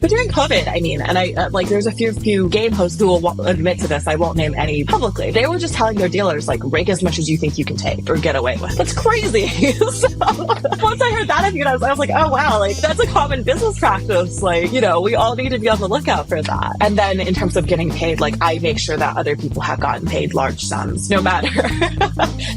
But during COVID, I mean, and I like, there's a few game hosts who will admit to this. I won't name any publicly. They were just telling their dealers, like, rake as much as you think you can take or get away with. That's crazy. So once I heard that of you guys, I was like, oh wow, like that's a common business practice. Like, you know, we all need to be on the lookout for that. And then in terms of getting paid, like I make sure that other people have gotten paid large sums, no matter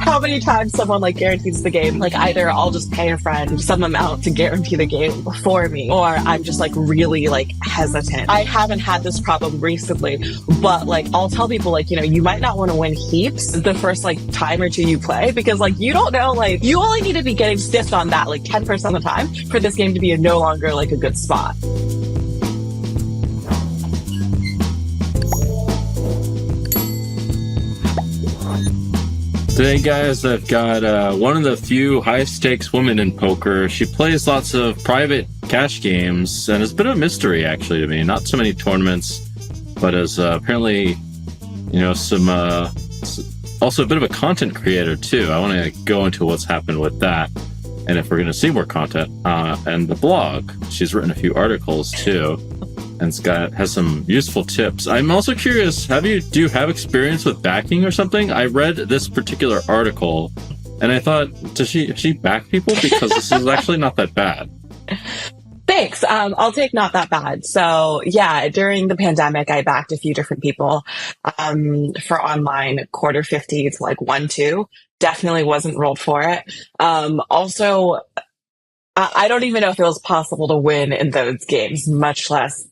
how many times someone like guarantees the game. Like either I'll just pay a friend some amount to guarantee the game for me, or I'm just like really like hesitant. I haven't had this problem recently, but like I'll tell people like, you know, you might not want to win heaps the first like time or two you play, because like you don't know, like you only need to be getting stiffed on that like 10% of the time for this game to be no longer like a good spot. Today, guys, I've got one of the few high-stakes women in poker. She plays lots of private cash games, and it's a bit of a mystery, actually, to me. Not so many tournaments, but as apparently, you know, some also a bit of a content creator, too. I want to go into what's happened with that, and if we're going to see more content. And the blog, she's written a few articles, too, and has some useful tips. I'm also curious, do you have experience with backing or something? I read this particular article and I thought, does she back people? Because this is actually not that bad. Thanks. I'll take not that bad. So yeah, during the pandemic, I backed a few different people for online quarter 50 to like 1-2. Definitely wasn't rolled for it. Also, I don't even know if it was possible to win in those games, much less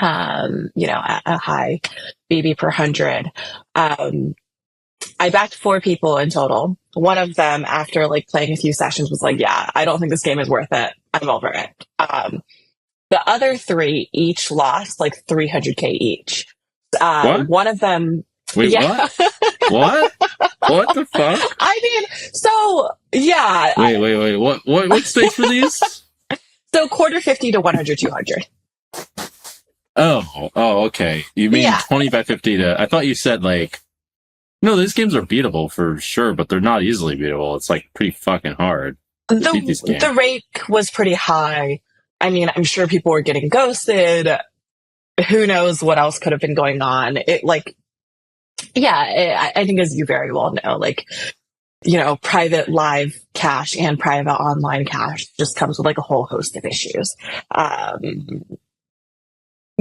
you know, at a high BB per 100. I backed 4 people in total. One of them, after like playing a few sessions, was like, yeah, I don't think this game is worth it. I'm over it. The other 3 each lost like 300K each. What? One of them. Wait, yeah. What? What the fuck? I mean, so yeah. Wait. What stakes were these? So quarter 50 to 100, 200. Oh, okay. You mean 20 by 50 to... I thought you said, like... No, these games are beatable for sure, but they're not easily beatable. It's, like, pretty fucking hard to beat these games. The rake was pretty high. I mean, I'm sure people were getting ghosted. Who knows what else could have been going on. It, like... Yeah, I think as you very well know, like... You know, private live cash and private online cash just comes with, like, a whole host of issues.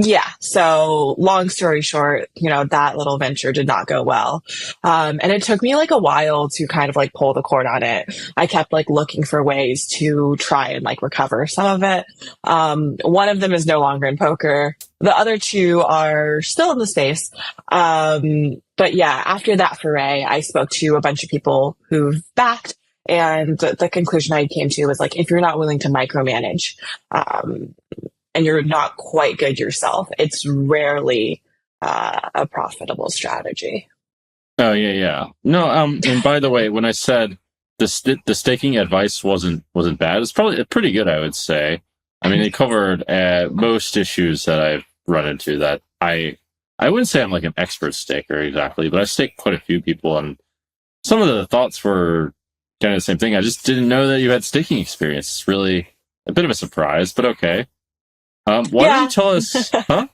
Yeah. So long story short, you know, that little venture did not go well. And it took me like a while to kind of like pull the cord on it. I kept like looking for ways to try and like recover some of it. One of them is no longer in poker. The other 2 are still in the space. But yeah, after that foray, I spoke to a bunch of people who've backed. And the conclusion I came to was like, if you're not willing to micromanage, and you're not quite good yourself, it's rarely a profitable strategy. Oh, yeah. No, and by the way, when I said the staking advice wasn't bad, it's probably pretty good, I would say. I mean, it covered most issues that I've run into that I wouldn't say I'm like an expert staker exactly, but I staked quite a few people, and some of the thoughts were kind of the same thing. I just didn't know that you had staking experience. It's really a bit of a surprise, but okay. Why don't you tell us, huh?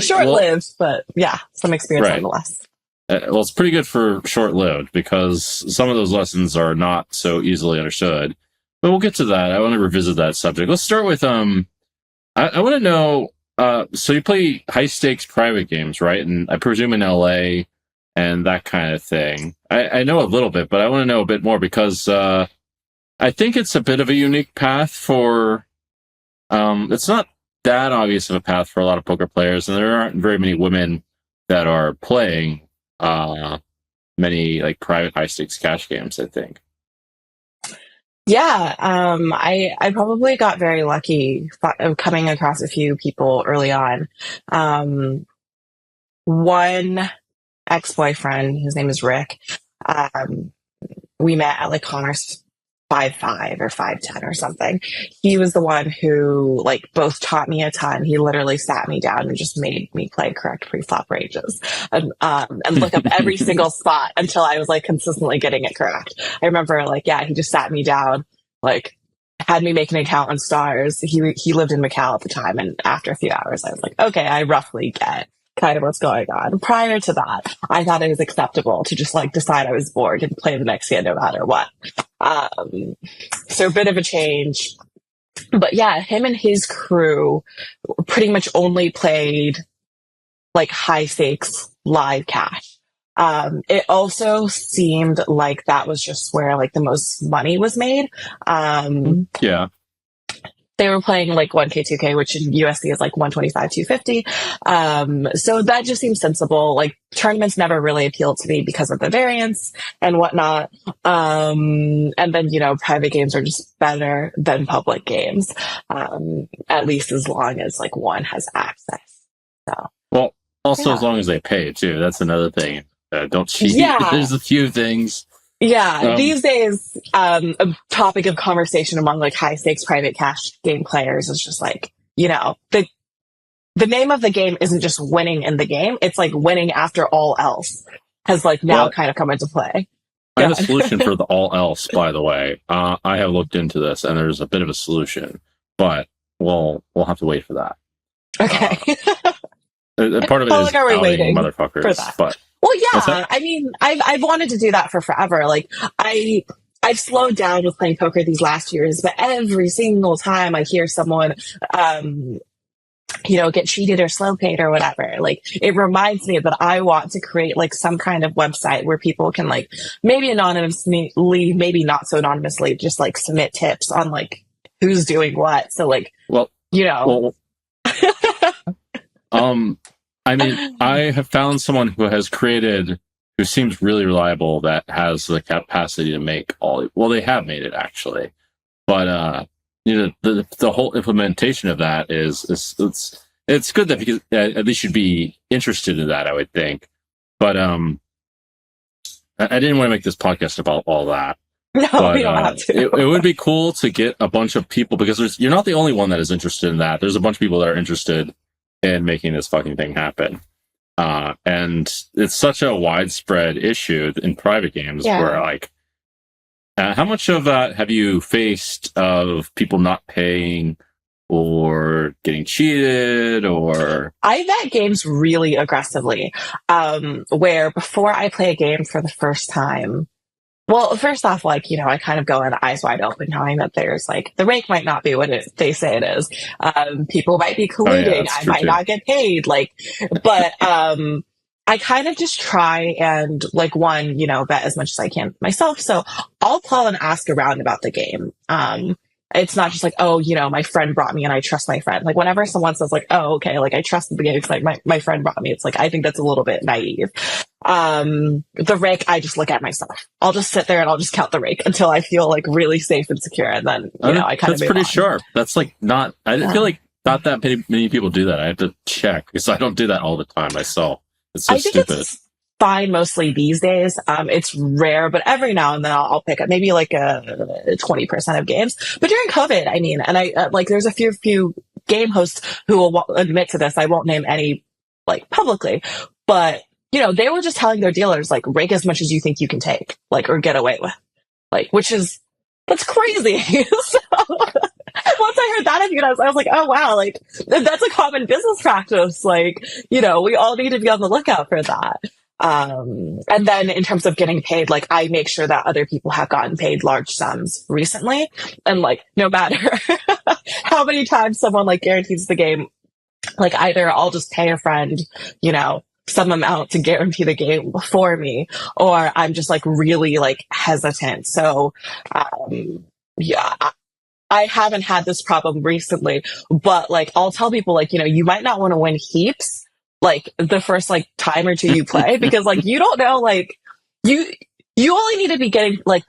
Short-lived, but yeah, some experience nonetheless. Well, it's pretty good for short-lived because some of those lessons are not so easily understood. But we'll get to that. I want to revisit that subject. Let's start with, I want to know, so you play high-stakes private games, right? And I presume in LA and that kind of thing. I know a little bit, but I want to know a bit more because I think it's a bit of a unique path for... it's not that obvious of a path for a lot of poker players, and there aren't very many women that are playing many like private high stakes cash games, I think. Yeah, I probably got very lucky coming across a few people early on. One ex-boyfriend, his name is Rick. We met at like Commerce 5.5 or 5.10 or something. He was the one who like both taught me a ton. He literally sat me down and just made me play correct pre-flop ranges and look up every single spot until I was like consistently getting it correct. I remember like, yeah, he just sat me down, like had me make an account on Stars. He lived in Macau at the time, and after a few hours, I was like, okay, I roughly get kind of what's going on. Prior to that, I thought it was acceptable to just like decide I was bored and play the next game no matter what. So a bit of a change. But yeah, him and his crew pretty much only played like high stakes live cash. It also seemed like that was just where like the most money was made. Yeah. They were playing like 1K, 2K, which in USD is like 125, 250. So that just seems sensible. Like tournaments never really appealed to me because of the variance and whatnot. And then, you know, private games are just better than public games. At least as long as like one has access. So. Well, also Yeah. as long as they pay too. That's another thing. Don't cheat. Yeah. There's a few things. Yeah, these days, a topic of conversation among like high stakes private cash game players is just like, you know, the name of the game isn't just winning in the game; it's like winning after all else has like now kind of come into play. I have a solution for the all else, by the way. I have looked into this, and there's a bit of a solution, but we'll have to wait for that. Okay. Part of it How is long are we outing waiting motherfuckers, for that? but. Well, yeah. I mean, I've wanted to do that for forever. Like, I've slowed down with playing poker these last years, but every single time I hear someone, you know, get cheated or slow paid or whatever, like, it reminds me that I want to create like some kind of website where people can like maybe anonymously, maybe not so anonymously, just like submit tips on like who's doing what. So like, Well, you know. I mean, I have found someone who seems really reliable, that has the capacity to make they have made it actually, but you know, the whole implementation of that is it's good that, because at least you'd be interested in that, I would think, but I didn't want to make this podcast about all that. No, but, we don't have to. It would be cool to get a bunch of people, because you're not the only one that is interested in that. There's a bunch of people that are interested in making this fucking thing happen. And it's such a widespread issue in private games where like, how much of that have you faced of people not paying or getting cheated? Or I vet games really aggressively, where before I play a game for the first time, well, first off, like, you know, I kind of go in eyes wide open, knowing that there's like, the rake might not be what they say it is. People might be colluding. I might not get paid. Like, but, I kind of just try and like, one, you know, vet as much as I can myself. So I'll call and ask around about the game. It's not just like, oh, you know, my friend brought me and I trust my friend. Like whenever someone says like, oh, okay, like I trust the game because like my friend brought me, it's like, I think that's a little bit naive. The rake, I just look at myself. I'll just sit there and I'll just count the rake until I feel like really safe and secure. And then, you know, I kind of, that's pretty sharp. That's like I feel like not that many people do that. I have to check because I don't do that all the time myself. It's so stupid. It's fine mostly these days. It's rare, but every now and then I'll pick up maybe like 20% of games. But during COVID, I mean, and I like there's a few game hosts who will admit to this. I won't name any like publicly, but you know, they were just telling their dealers like rake as much as you think you can take, like, or get away with, like, that's crazy. So once I heard that of you guys, I was like, oh wow, like that's a common business practice. Like, you know, we all need to be on the lookout for that. And then in terms of getting paid, like I make sure that other people have gotten paid large sums recently. And like, no matter how many times someone like guarantees the game, like either I'll just pay a friend, you know, some amount to guarantee the game for me, or I'm just like really like hesitant. So, yeah, I haven't had this problem recently, but like I'll tell people like, you know, you might not want to win heaps like the first like time or two you play because like you don't know, like you only need to be getting like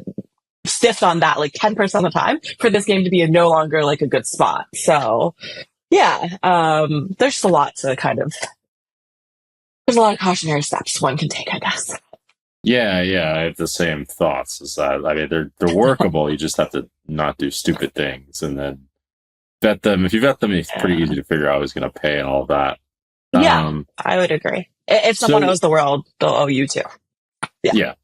stiffed on that like 10% of the time for this game to be no longer like a good spot. So yeah, there's a lot to there's a lot of cautionary steps one can take, I guess. Yeah, I have the same thoughts. As that, I mean, they're workable. You just have to not do stupid things, and then vet them. If you vet them, it's pretty easy to figure out who's going to pay and all that. Yeah, I would agree. If someone owes the world, they'll owe you too. Yeah,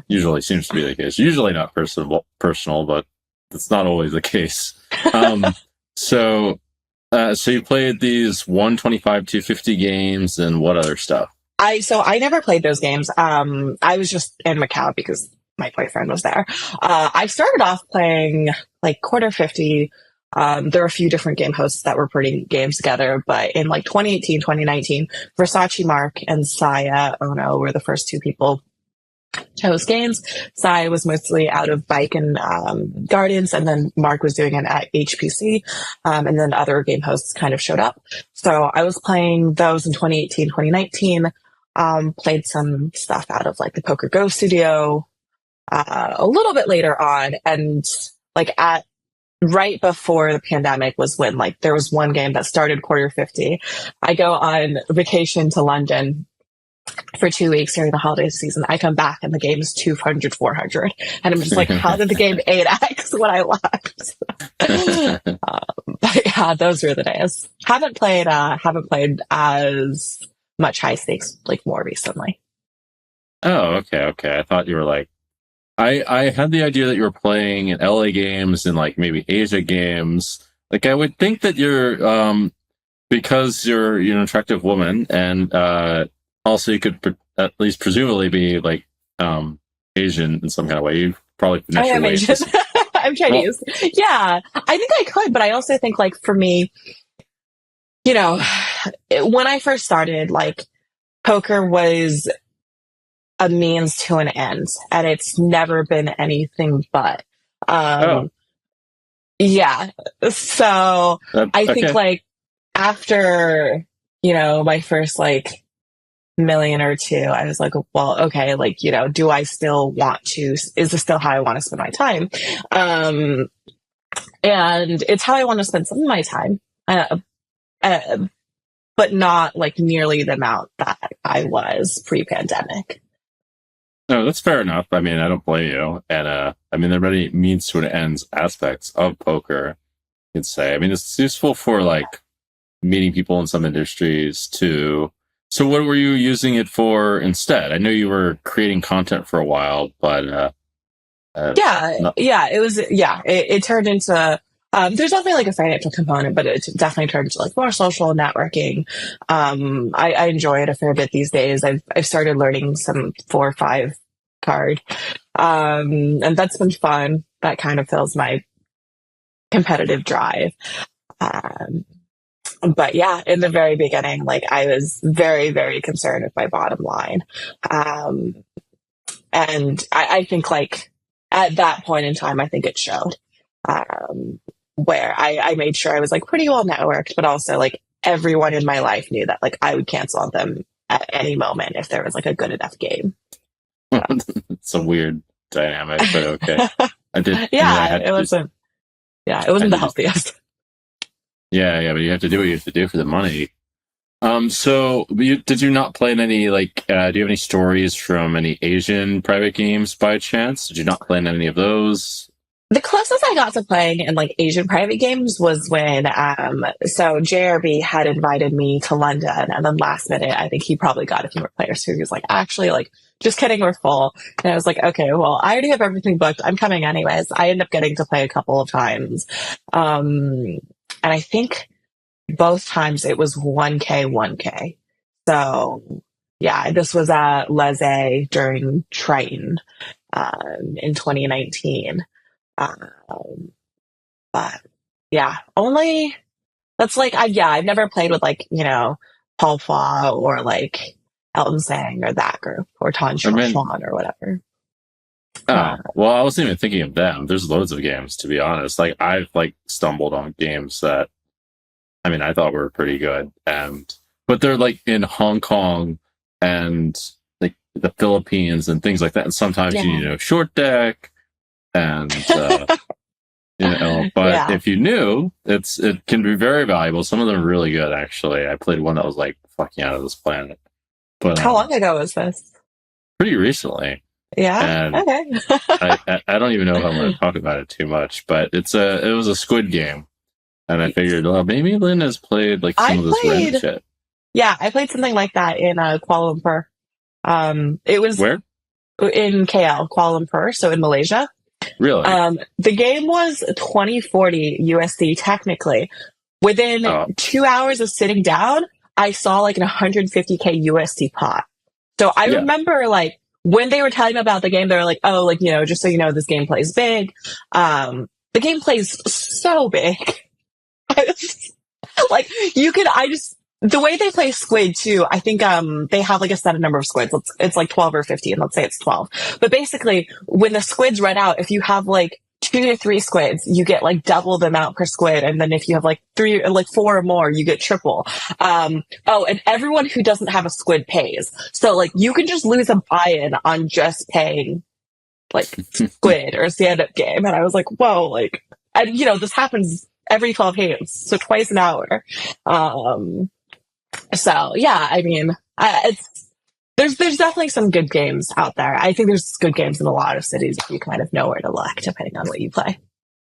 usually seems to be the case. Usually not personal, but it's not always the case. Um, so, so you played these 125, 250 games, and what other stuff? I never played those games. I was just in Macau because my boyfriend was there. I started off playing like quarter 50. There were a few different game hosts that were putting games together, but in like 2018, 2019, Versace Mark and Saya Ono were the first two people to host games. Saya was mostly out of Bike and Guardians, and then Mark was doing it at HPC, and then other game hosts kind of showed up. So I was playing those in 2018, 2019. Played some stuff out of like the Poker Go studio a little bit later on, and like at right before the pandemic was when like there was one game that started quarter 50. I go on vacation to London for 2 weeks during the holiday season. I come back and the game is 200, 400. And I'm just like, how did the game 8x when I left? But yeah, those were the days. Haven't played as much high stakes like more recently. Oh, okay. I thought you were like, I had the idea that you were playing in LA games and like maybe Asia games. Like I would think that you're, because you're an attractive woman and, also you could at least presumably be like, Asian in some kind of way. You probably I am Asian. I'm Chinese. Well, yeah, I think I could, but I also think like for me, when I first started, like poker was a means to an end, and it's never been anything but. Yeah. So I think like after, my first like million or two, I was like, well, okay, like, do I still want to, is this still how I want to spend my time? And it's how I want to spend some of my time. But not like nearly the amount that I was pre-pandemic. No, that's fair enough. I mean, I don't blame you. And there are many means to an ends aspects of poker, you could say. I mean, it's useful for like meeting people in some industries too. So what were you using it for instead? I know you were creating content for a while, but it turned into there's definitely like a financial component, but it definitely turned into like more social networking. I enjoy it a fair bit these days. I've started learning some 4 or 5 card, and that's been fun. That kind of fills my competitive drive. But yeah, in the very beginning, like I was very, very concerned with my bottom line. And I think like at that point in time, I think it showed, where I made sure I was like pretty well networked, but also like everyone in my life knew that like I would cancel on them at any moment if there was like a good enough game. So. It's a weird dynamic, but okay. It wasn't the healthiest. Yeah, but you have to do what you have to do for the money. So did you not play in any, like, do you have any stories from any Asian private games by chance? Did you not play in any of those? The closest I got to playing in like Asian private games was when, so JRB had invited me to London, and then last minute, I think he probably got a few more players who he was like, actually, like, just kidding, we're full. And I was like, okay, well, I already have everything booked. I'm coming anyways. I ended up getting to play a couple of times. And I think both times it was 1K, 1K. So yeah, this was at Leze during Triton, in 2019. But yeah, that's like, I've never played with like, Paul Fa or like Elton Sang or that group or Tan Shuan or whatever. Well, I wasn't even thinking of them. There's loads of games, to be honest. Like I've like stumbled on games that, I thought were pretty good, but they're like in Hong Kong and like the Philippines and things like that. And sometimes you need short deck, and but if you knew, it can be very valuable. Some of them are really good, actually. I played one that was like fucking out of this planet. But how long ago was this? Pretty recently. Yeah. And okay. I don't even know if I'm going to talk about it too much, but it was a Squid game. And I figured, well, maybe Lynne has played like some of this random shit. Yeah, I played something like that in Kuala Lumpur. It was where? In KL, Kuala Lumpur, so in Malaysia. Really? The game was 2040 USD technically. Within 2 hours of sitting down, I saw like an 150K USD pot. So I remember like when they were telling me about the game, they were like, oh, like, just so you know, this game plays big. The game plays so big. Like the way they play Squid too, I think they have like a set number of squids. It's like 12 or 15. Let's say it's 12. But basically, when the squids run out, if you have like 2 to 3 squids, you get like double the amount per squid. And then if you have like 4 or more, you get triple. And everyone who doesn't have a squid pays. So like you can just lose a buy-in on just paying like Squid or stand-up game. And I was like, whoa, like, and this happens every 12 games. So twice an hour. So yeah, I mean, there's definitely some good games out there. I think there's good games in a lot of cities if you kind of know where to look, depending on what you play.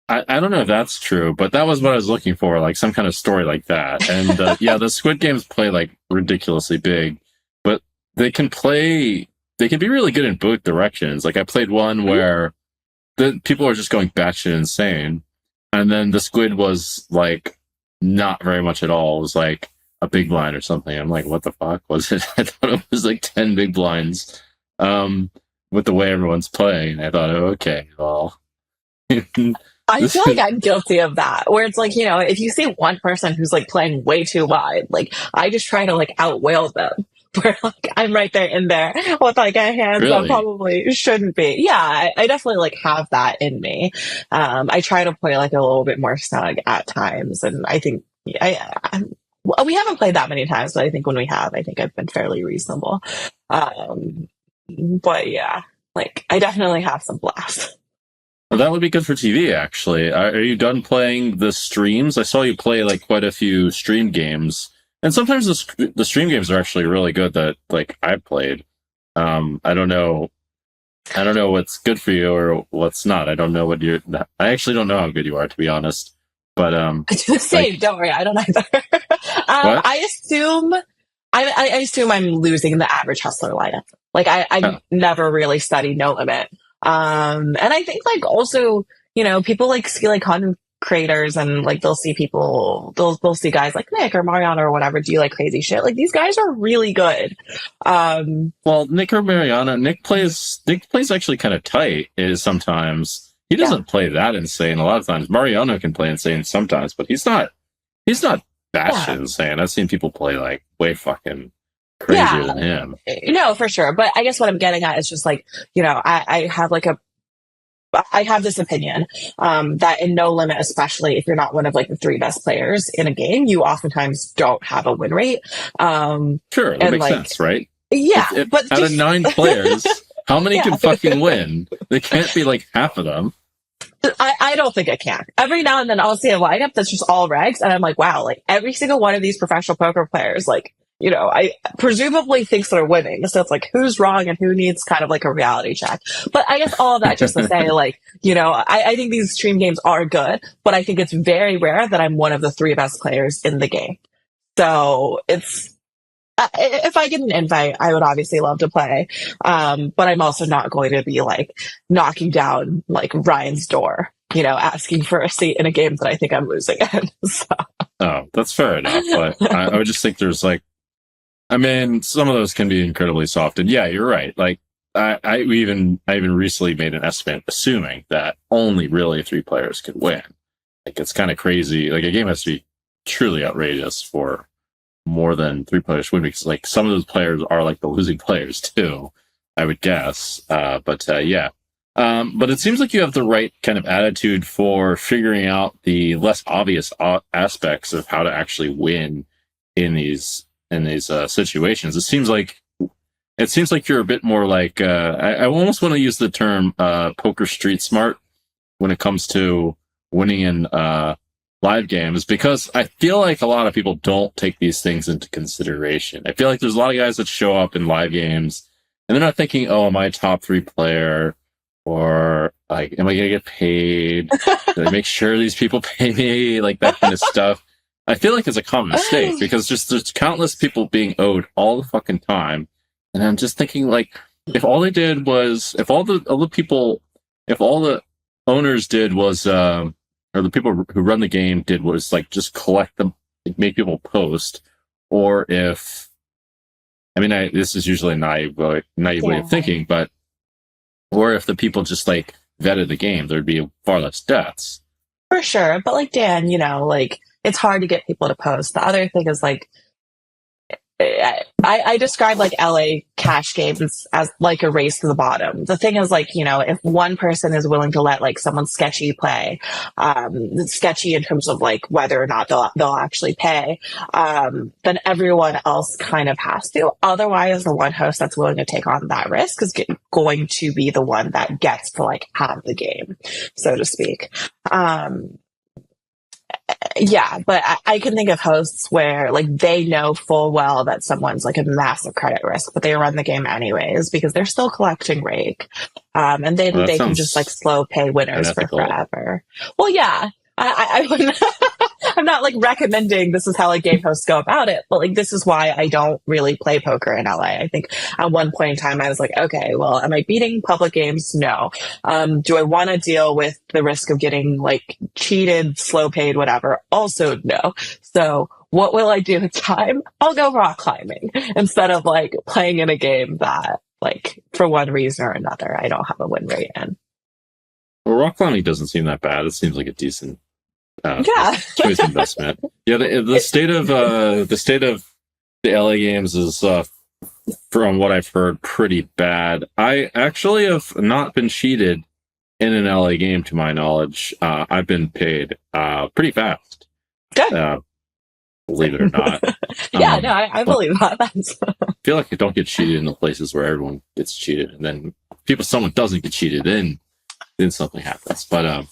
I don't know if that's true, but that was what I was looking for, like some kind of story like that. And the Squid games play like ridiculously big, but they can be really good in both directions. Like I played one where the people are just going batshit insane, and then the Squid was like not very much at all. It was like a big blind or something. I'm like, what the fuck was it? I thought it was like 10 big blinds with the way everyone's playing. I thought, oh, okay, well. I feel like I'm guilty of that, where it's like, if you see one person who's like playing way too wide, like I just try to like outwhale them. Where like I'm right there in there with like a hand that probably shouldn't be. Yeah, I definitely like have that in me. I try to play like a little bit more snug at times, and I think we haven't played that many times, but I think when we have, I think I've been fairly reasonable. But yeah, like I definitely have some blast. Well, that would be good for TV, actually. Are you done playing the streams? I saw you play like quite a few stream games, and sometimes the stream games are actually really good that like I've played. I don't know what's good for you or what's not. I don't know I actually don't know how good you are, to be honest. But I do the same. Don't worry, I don't either. I assume I'm losing the average hustler lineup. Like I never really studied No Limit. And I think like also, people like see like content creators and like they'll see guys like Nick or Mariana or whatever do like crazy shit. Like these guys are really good. Well, Nick or Mariana, Nick plays actually kind of tight sometimes. He doesn't play that insane a lot of times. Mariano can play insane sometimes, but he's not batshit insane. I've seen people play like way fucking crazier than him. No, for sure. But I guess what I'm getting at is just like, I have this opinion that in No Limit, especially if you're not one of like the 3 best players in a game, you oftentimes don't have a win rate. Sure, that makes sense, right? Yeah, but out of 9 players, how many can fucking win? They can't be like half of them. I don't think I can. Every now and then I'll see a lineup that's just all regs, and I'm like, wow, like every single one of these professional poker players, like, I presumably thinks they're winning. So it's like, who's wrong and who needs kind of like a reality check. But I guess all of that just to say, like, I think these stream games are good, but I think it's very rare that I'm one of the 3 best players in the game. So it's, if I get an invite, I would obviously love to play. But I'm also not going to be like knocking down like Ryan's door, asking for a seat in a game that I think I'm losing in. So. Oh, that's fair enough. But I would just think there's like, some of those can be incredibly soft. And yeah, you're right. Like I even recently made an estimate assuming that only really 3 players could win. Like it's kind of crazy. Like a game has to be truly outrageous for more than 3 players to win, because like some of those players are like the losing players too, I would guess. But it seems like you have the right kind of attitude for figuring out the less obvious aspects of how to actually win in these situations. It seems like you're a bit more like I almost want to use the term poker street smart when it comes to winning in live games, because I feel like a lot of people don't take these things into consideration. I feel like there's a lot of guys that show up in live games and they're not thinking, oh, am I a top 3 player? Or like, am I going to get paid? Do I make sure these people pay me? Like that kind of stuff. I feel like it's a common mistake because there's countless people being owed all the fucking time. And I'm just thinking like, if all they did was, if all the owners did was, or the people who run the game did was like just collect them, make people post, or if, I mean, this is usually a naive way of thinking, but, or if the people just like vetted the game, there'd be far less deaths. For sure. But like Dan, like it's hard to get people to post. The other thing is like, I describe like LA cash games as like a race to the bottom. The thing is like, if one person is willing to let like someone sketchy play, sketchy in terms of like whether or not they'll actually pay, then everyone else kind of has to. Otherwise, the one host that's willing to take on that risk is going to be the one that gets to like have the game, so to speak. Yeah, but I can think of hosts where like they know full well that someone's like a massive credit risk, but they run the game anyways because they're still collecting rake, and they can just like slow pay winners for forever. Well, yeah, I wouldn't. I'm not like recommending this is how like game hosts go about it, but like this is why I don't really play poker in LA. I think at one point in time I was like, okay, well, am I beating public games? No. Do I want to deal with the risk of getting like cheated, slow paid, whatever? Also no. So what will I do in time? I'll go rock climbing instead of like playing in a game that like for one reason or another I don't have a win rate in. Well, rock climbing doesn't seem that bad. It seems like a decent choice investment. Yeah, the state of the LA games is, from what I've heard, pretty bad. I actually have not been cheated in an LA game, to my knowledge. I've been paid pretty fast. Good. Believe it or not. Yeah, no, I believe that. I feel like I don't get cheated in the places where everyone gets cheated, and then someone doesn't get cheated, then something happens. But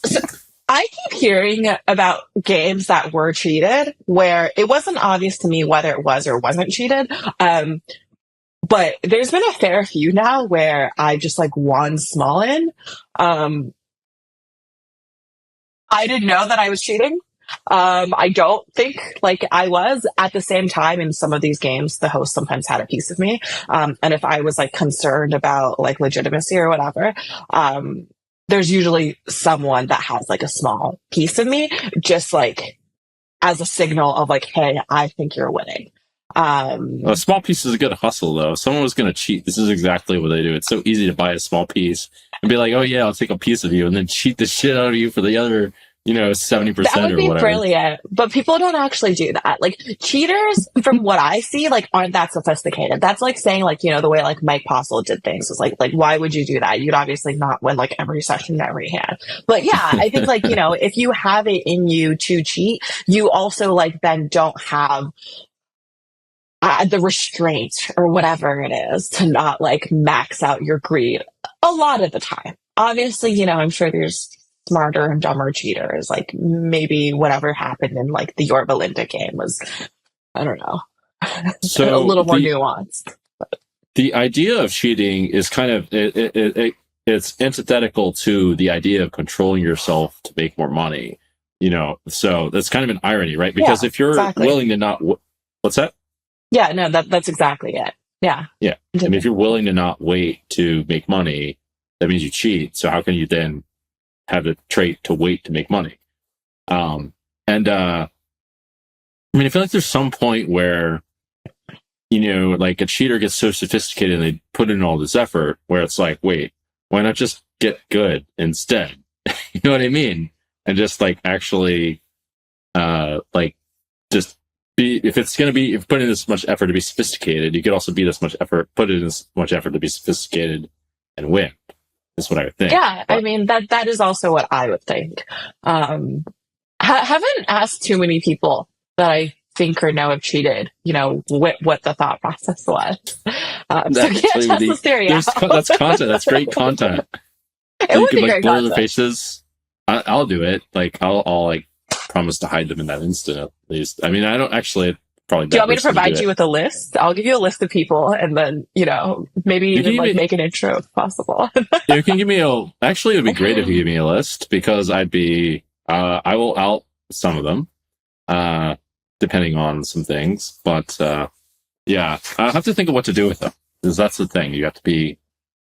I keep hearing about games that were cheated where it wasn't obvious to me whether it was or wasn't cheated. But there's been a fair few now where I just like won small in. I didn't know that I was cheating. I don't think like I was. At the same time, in some of these games, the host sometimes had a piece of me. And if I was like concerned about like legitimacy or whatever, there's usually someone that has like a small piece of me, just like as a signal of like, hey, I think you're winning. A small piece is a good hustle, though. If someone was going to cheat, this is exactly what they do. It's so easy to buy a small piece and be like, oh yeah, I'll take a piece of you, and then cheat the shit out of you for the other 70% that would be or whatever. Brilliant, but people don't actually do that. Like cheaters, from what I see, like aren't that sophisticated. That's like saying like the way like Mike Postle did things was like why would you do that? You'd obviously not win like every session, every hand. But yeah, I think like if you have it in you to cheat, you also like then don't have the restraint or whatever it is to not like max out your greed a lot of the time. Obviously, I'm sure there's smarter and dumber cheaters. Like maybe whatever happened in like the Yorba Linda game was, I don't know, so a little more nuanced. The idea of cheating is kind of it's antithetical to the idea of controlling yourself to make more money. So that's kind of an irony, right? Because if you're willing to not, what's that? Yeah, no, that's exactly it. Yeah. Yeah. I mean, if you're willing to not wait to make money, that means you cheat. So how can you then have the trait to wait to make money? I mean, I feel like there's some point where, like a cheater gets so sophisticated and they put in all this effort where it's like, wait, why not just get good instead? You know what I mean? And just like actually, just be, if put in this much effort to be sophisticated, you could also be this much effort, put in this much effort to be sophisticated and win. That's what I would think. Yeah, but I mean that is also what I would think. Haven't asked too many people that I think or know have cheated. What the thought process was. So yeah, test this theory out. That's content. That's great content. It would be great blur content. The faces. I'll do it. Like I'll like promise to hide them in that instant at least. I mean, I don't actually. Probably. Do you want me to provide you with a list? I'll give you a list of people, and then maybe even like make an intro if possible. You can give me Actually, it would be great if you give me a list because I'd be. I will out some of them, depending on some things. But yeah, I have to think of what to do with them because that's the thing. You have to be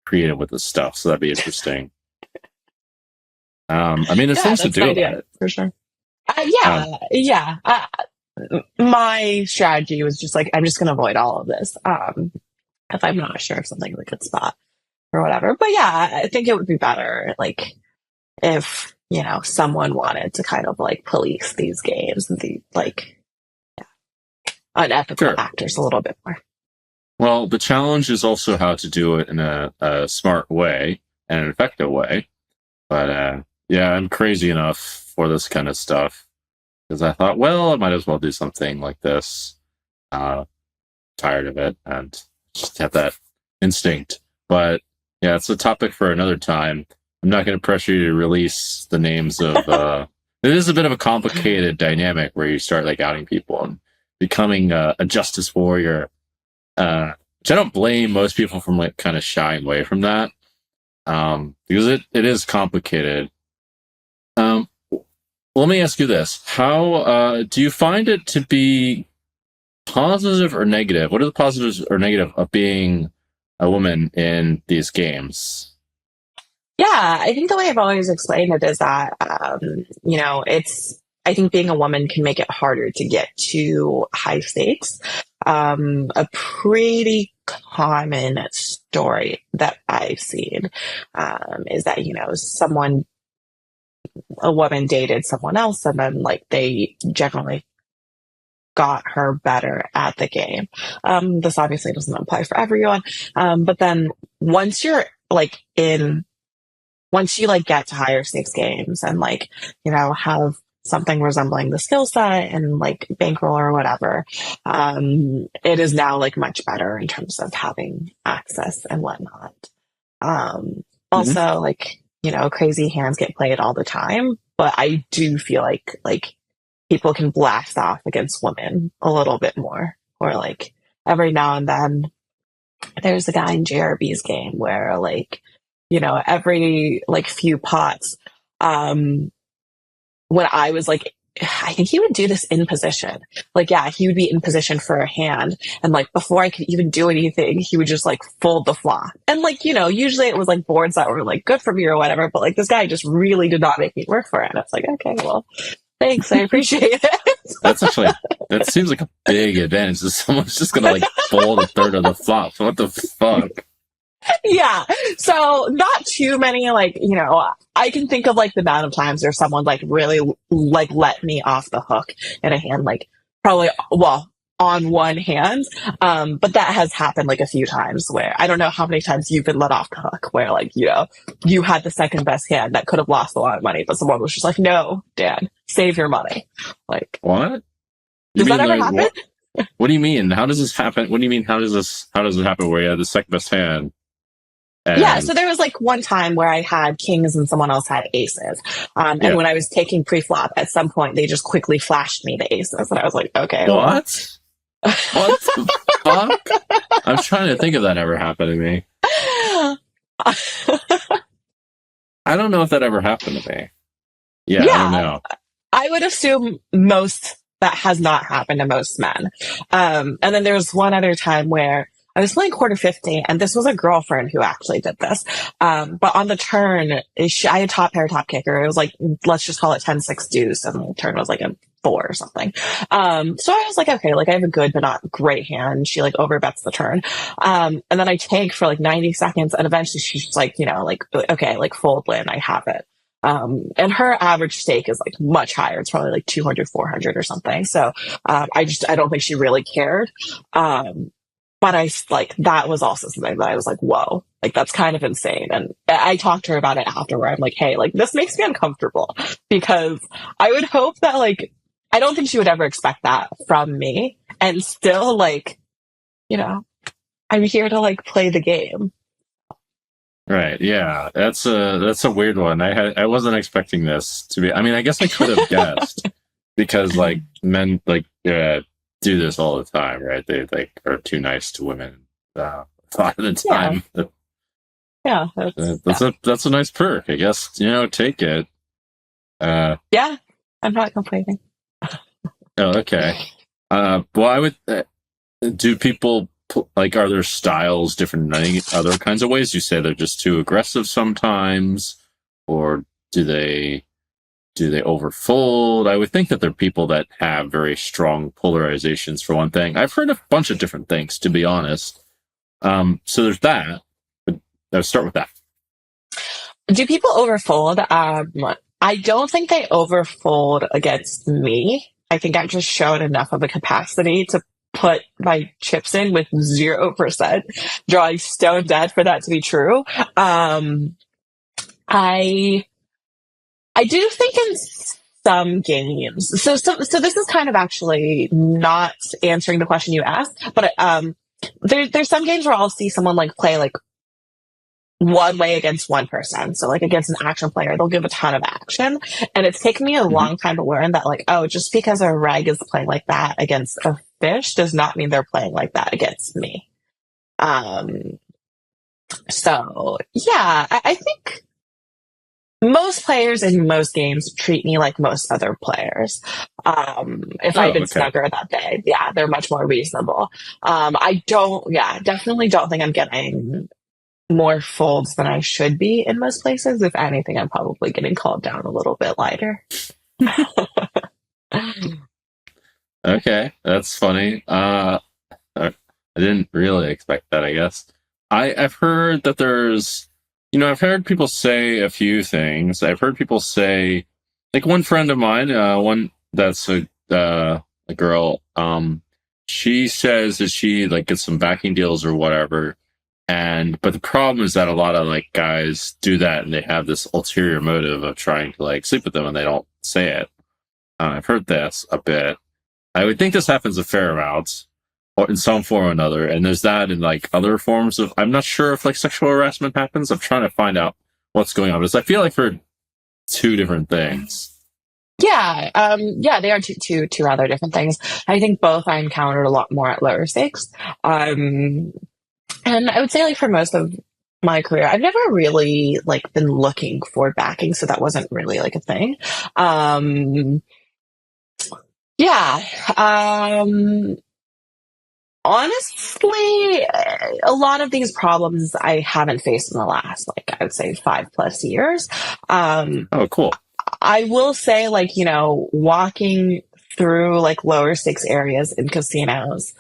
creative with this stuff, so that'd be interesting. I mean, there's Yeah, things to that's an do about idea it. for sure. Um, Yeah. My strategy was just like, I'm just going to avoid all of this. If I'm not sure if something's a good spot or whatever. But yeah, I think it would be better, like, if, someone wanted to kind of like police these games and the like unethical sure. actors a little bit more. Well, the challenge is also how to do it in a smart way and an effective way. But yeah, I'm crazy enough for this kind of stuff because I thought, well, I might as well do something like this. Tired of it and just have that instinct. But yeah, it's a topic for another time. I'm not going to pressure you to release the names of. It is a bit of a complicated dynamic where you start like outing people and becoming a justice warrior. Which I don't blame most people from like kind of shying away from that, because it is complicated. Let me ask you this: how do you find it to be positive or negative? What are the positives or negative of being a woman in these games? Yeah, I think the way I've always explained it is that, I think being a woman can make it harder to get to high stakes. A pretty common story that I've seen is that, a woman dated someone else and then like they generally got her better at the game. This obviously doesn't apply for everyone. But then once you're like once you like get to higher stakes games and like, have something resembling the skill set and like bankroll or whatever, it is now like much better in terms of having access and whatnot. Mm-hmm. Also like, crazy hands get played all the time, but I do feel like people can blast off against women a little bit more, or like every now and then there's a guy in JRB's game where like, every like few pots, when I was like, I think he would do this in position. Like, yeah, he would be in position for a hand. And like, before I could even do anything, he would just like fold the flop. And like, usually it was like boards that were like good for me or whatever. But like, this guy just really did not make me work for it. And it's like, okay, well, thanks. I appreciate it. That's actually, that seems like a big advantage. Someone's just going to like fold a third of the flop. What the fuck? Yeah. So not too many, like, I can think of like the amount of times where someone like really like let me off the hook in a hand, like probably, well, on one hand. But that has happened like a few times where I don't know how many times you've been let off the hook where like, you had the second best hand that could have lost a lot of money, but someone was just like, no, Dan, save your money. Like, what? Does that ever happen? What do you mean? How does this happen? What do you mean? How does it happen where you had the second best hand? Yeah, so there was like one time where I had kings and someone else had aces. And when I was taking pre-flop, at some point they just quickly flashed me the aces. And I was like, okay. What? Well. What the fuck? I'm trying to think if that ever happened to me. I don't know if that ever happened to me. Yeah, I don't know. I would assume that has not happened to most men. And then there was one other time where I was playing quarter 50, and this was a girlfriend who actually did this. But on the turn, I had top pair, top kicker. It was like, let's just call it 10-6 deuce, and the turn was like a 4 or something. So I was like, okay, like I have a good but not great hand. She like overbets the turn. And then I tank for like 90 seconds, and eventually she's like, like, okay, like fold Lynne, I have it. And her average stake is like much higher. It's probably like 200, 400 or something. So, I don't think she really cared. But that was also something that I was like, whoa, like that's kind of insane. And I talked to her about it afterward. I'm like, hey, like this makes me uncomfortable because I would hope that like, I don't think she would ever expect that from me. And still like, I'm here to like play the game. Right. Yeah. That's a weird one. I wasn't expecting this to be, I mean, I guess I could have guessed because like men like, do this all the time, right? They like are too nice to women a lot of the time. Yeah, that's a nice perk, I guess. Take it. Yeah, I'm not complaining. Oh, okay. Well, I would. Do people like? Are there styles different in any other kinds of ways? You say they're just too aggressive sometimes, or Do they overfold? I would think that there are people that have very strong polarizations for one thing. I've heard a bunch of different things, to be honest. So there's that. But let's start with that. Do people overfold? I don't think they overfold against me. I think I've just shown enough of a capacity to put my chips in with 0%, drawing stone dead for that to be true. I I do think in some games. So this is kind of actually not answering the question you asked, but there's some games where I'll see someone like play like one way against one person. So like against an action player, they'll give a ton of action. And it's taken me a long time to learn that like, oh, just because a reg is playing like that against a fish does not mean they're playing like that against me. So yeah, I think most players in most games treat me like most other players. If I've been snugger that day, yeah, they're much more reasonable. Definitely don't think I'm getting more folds than I should be in most places. If anything, I'm probably getting called down a little bit lighter. Okay, that's funny. I didn't really expect that, I guess. I've heard that there's, I've heard people say a few things. I've heard people say, like one friend of mine, one that's a girl, she says that she like gets some backing deals or whatever. But the problem is that a lot of like guys do that and they have this ulterior motive of trying to like sleep with them and they don't say it. I've heard this a bit. I would think this happens a fair amount or in some form or another. And there's that in like other forms of, I'm not sure if like sexual harassment happens. I'm trying to find out what's going on. Because I feel like for two different things. Yeah. They are two rather different things. I think both I encountered a lot more at lower stakes. And I would say, like, for most of my career, I've never really, like, been looking for backing, so that wasn't really, like, a thing. Honestly, a lot of these problems I haven't faced in the last, like, I would say 5+ years. Oh, cool. I will say, like, walking through, like, lower stakes areas in casinos,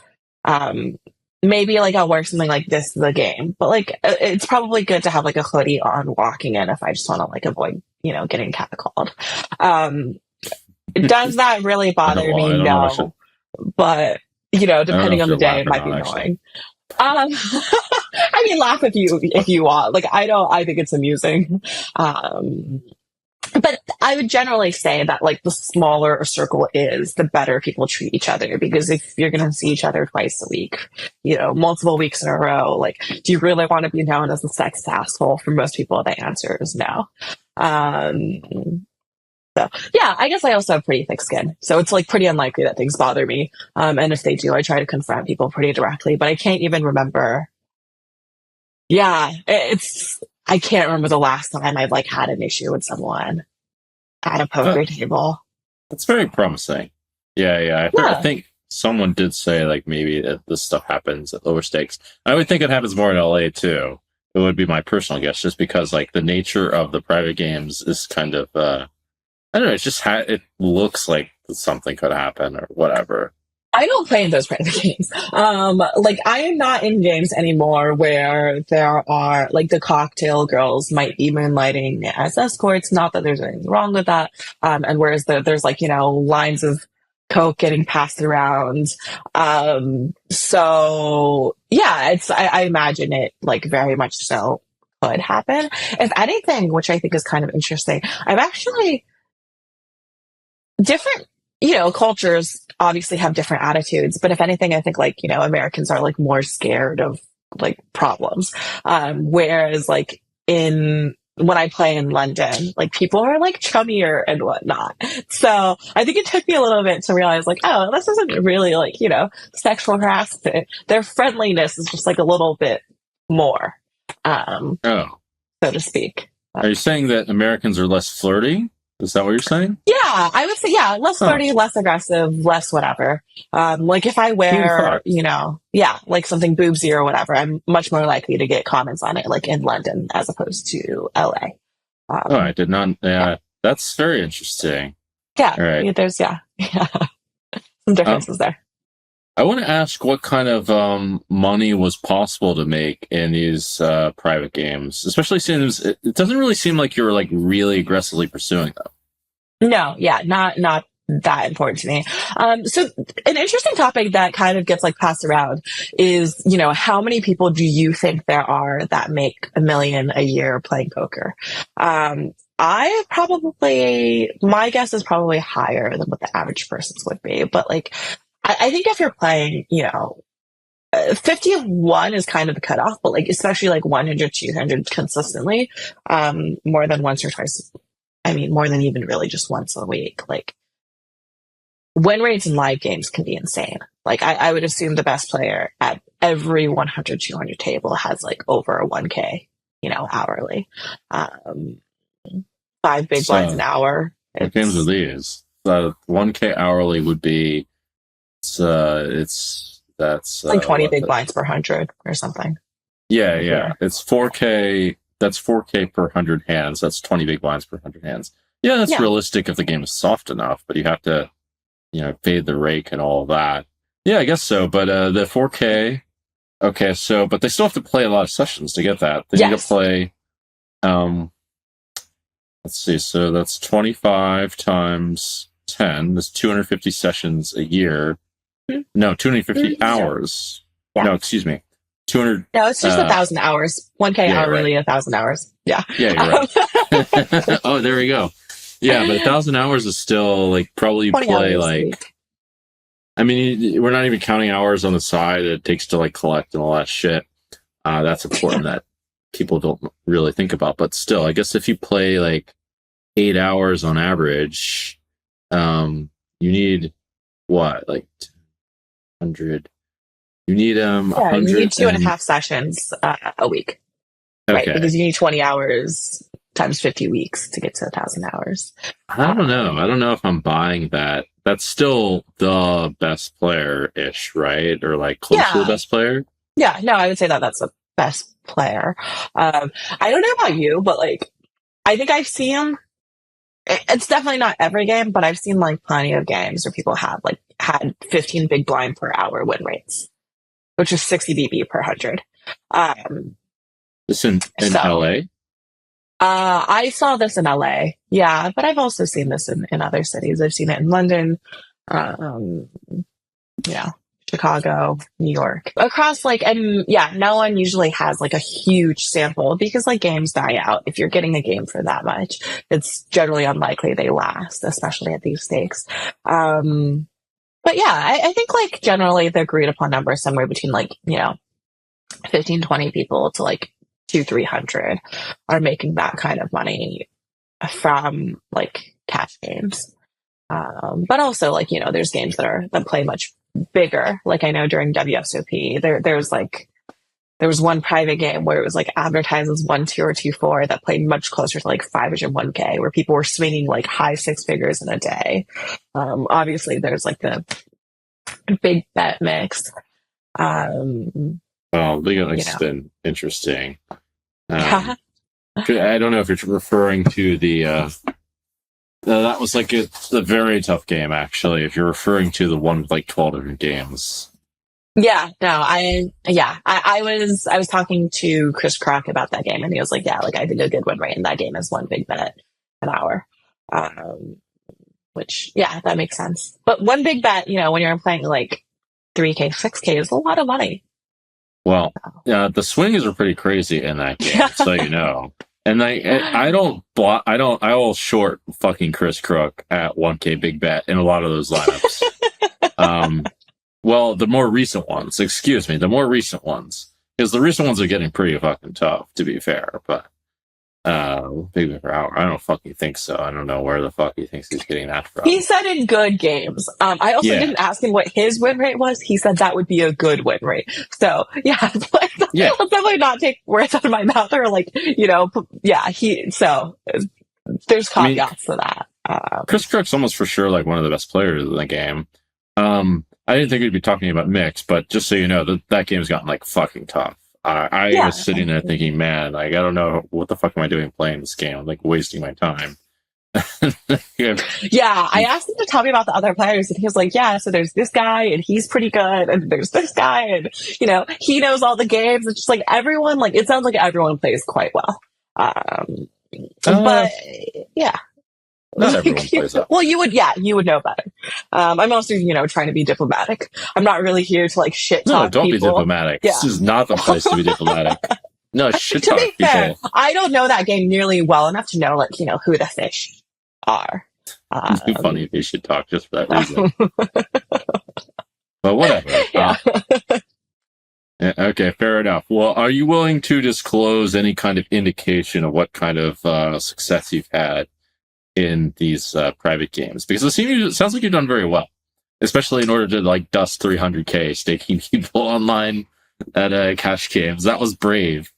maybe like I'll wear something like this in the game, but like it's probably good to have like a hoodie on walking in if I just want to like avoid, getting catcalled. Does that really bother me? No, but depending on the day, it might be annoying. I mean, laugh if you want. Like I think it's amusing. But I would generally say that like the smaller a circle is, the better people treat each other. Because if you're going to see each other twice a week, multiple weeks in a row, like, do you really want to be known as a sex asshole? For most people, the answer is no. So yeah, I guess I also have pretty thick skin. So it's like pretty unlikely that things bother me. And if they do, I try to confront people pretty directly, but I can't even remember. Yeah, I can't remember the last time I've like had an issue with someone at a poker table. That's very promising. Yeah. I think someone did say like maybe that this stuff happens at lower stakes. I would think it happens more in LA too. It would be my personal guess, just because like the nature of the private games is kind of I don't know. It's just it looks like something could happen or whatever. I don't play in those private games. Like I am not in games anymore where there are like the cocktail girls might be moonlighting as escorts. Not that there's anything wrong with that. And whereas there's like, lines of coke getting passed around. So yeah, I imagine it like very much so could happen. If anything, which I think is kind of interesting, I've actually different, cultures obviously have different attitudes, but if anything, I think like, Americans are like more scared of like problems. Whereas like when I play in London, like people are like chummier and whatnot. So I think it took me a little bit to realize like, oh, this isn't really like, sexual harassment. Their friendliness is just like a little bit more, so to speak. Are you saying that Americans are less flirty? Is that what you're saying? Yeah, I would say, yeah, less flirty, less aggressive, less whatever. Like if I wear, like something boobsy or whatever, I'm much more likely to get comments on it, like in London as opposed to LA. Oh, I did not. Yeah, that's very interesting. Yeah, All right. there's some differences there. I want to ask what kind of money was possible to make in these private games, especially since it doesn't really seem like you're like really aggressively pursuing them. No, yeah, not that important to me. So an interesting topic that kind of gets like passed around is, how many people do you think there are that make $1 million a year playing poker? My guess is probably higher than what the average person's would be, but like, I think if you're playing, 51 is kind of the cutoff, but like, especially like 100, 200 consistently, more than once or twice. I mean, more than even really just once a week. Like, win rates in live games can be insane. Like, I would assume the best player at every 100, 200 table has like over a 1K, hourly. 5 big blinds an hour. What games are these? 1K hourly would be, that's like 20 big blinds per 100 or something. Yeah. It's 4K. That's 4K per 100 hands. That's 20 big blinds per 100 hands. Yeah, that's realistic if the game is soft enough, but you have to, fade the rake and all of that. Yeah, I guess so. But the 4K, okay, so, but they still have to play a lot of sessions to get that. They need to play, let's see, so that's 25 times 10. That's 250 sessions a year. No, 250 hours. Yeah. No, excuse me. 200. No, it's just 1,000 hours. 1K hourly, 1,000 hours. Yeah. Yeah, you're right. Oh, there we go. Yeah, but 1,000 hours is still like probably play like. I mean, we're not even counting hours on the side that it takes to like collect and all that shit. That's important that people don't really think about. But still, I guess if you play like 8 hours on average, you need what, like 100? You need 100. You need 2.5 sessions a week, right? Because you need 20 hours times 50 weeks to get to 1,000 hours. I don't know. I don't know if I'm buying that. That's still the best player-ish, right? Or like close to the best player? Yeah, no, I would say that that's the best player. I don't know about you, but like, I think I've seen, it's definitely not every game, but I've seen like plenty of games where people have like had 15 big blind per hour win rates, which is 60 BB per 100. This in LA? I saw this in LA, yeah, but I've also seen this in other cities. I've seen it in London, Chicago, New York, across like, and no one usually has like a huge sample because like games die out. If you're getting a game for that much, it's generally unlikely they last, especially at these stakes. But I think like generally the agreed upon number is somewhere between like, 15, 20 people to like 200-300 are making that kind of money from like cash games. But also like, there's games that play much bigger. Like I know during WSOP, there was one private game where it was like advertised as 1-2 or 2-4 that played much closer to like 500 1K, where people were swinging like high 6 figures in a day. Obviously there's like the big bet mix. Well, League of Legends has been interesting. I don't know if you're referring to the. That was like a very tough game, actually. If you're referring to the one with like 12 different games. Yeah, no, I was talking to Chris Crock about that game, and he was like, "Yeah, like I think a good win rate in that game is 1 big bet an hour." Which, that makes sense. But 1 big bet, when you're playing like 3K, 6K is a lot of money. Well, the swings are pretty crazy in that game, so you know. And I will short fucking Chris Crook at 1K big bet in a lot of those lineups. Well, the more recent ones, the more recent ones, because the recent ones are getting pretty fucking tough, to be fair. But big bet per hour, I don't fucking think so. I don't know where the fuck he thinks he's getting that from. He said in good games. I also didn't ask him what his win rate was. He said that would be a good win rate. So let's definitely not take words out of my mouth or like, so there's caveats to that. Chris Crook's almost for sure like one of the best players in the game. I didn't think we'd be talking about mix, but just so you know, that game's gotten like fucking tough. I Yeah. was sitting there thinking, man, like, I don't know what the fuck am I doing playing this game? I'm like wasting my time. Yeah. Yeah, I asked him to tell me about the other players, and he was like, "Yeah, so there's this guy, and he's pretty good, and there's this guy, and he knows all the games." It's just like everyone, like it sounds like everyone plays quite well. Um, Uh, but yeah, not everyone plays that. well, you would know better. I'm also, trying to be diplomatic. I'm not really here to like shit No, talk don't be people. diplomatic. Yeah. This is not the place to be diplomatic. No, shit To talk be people. fair, I don't know that game nearly well enough to know, like, who the fish are. It'd be funny if you should talk just for that reason. But whatever. Yeah. Yeah, okay, fair enough. Well, are you willing to disclose any kind of indication of what kind of success you've had in these private games? Because it sounds like you've done very well, especially in order to like dust 300K staking people online at cash games. That was brave.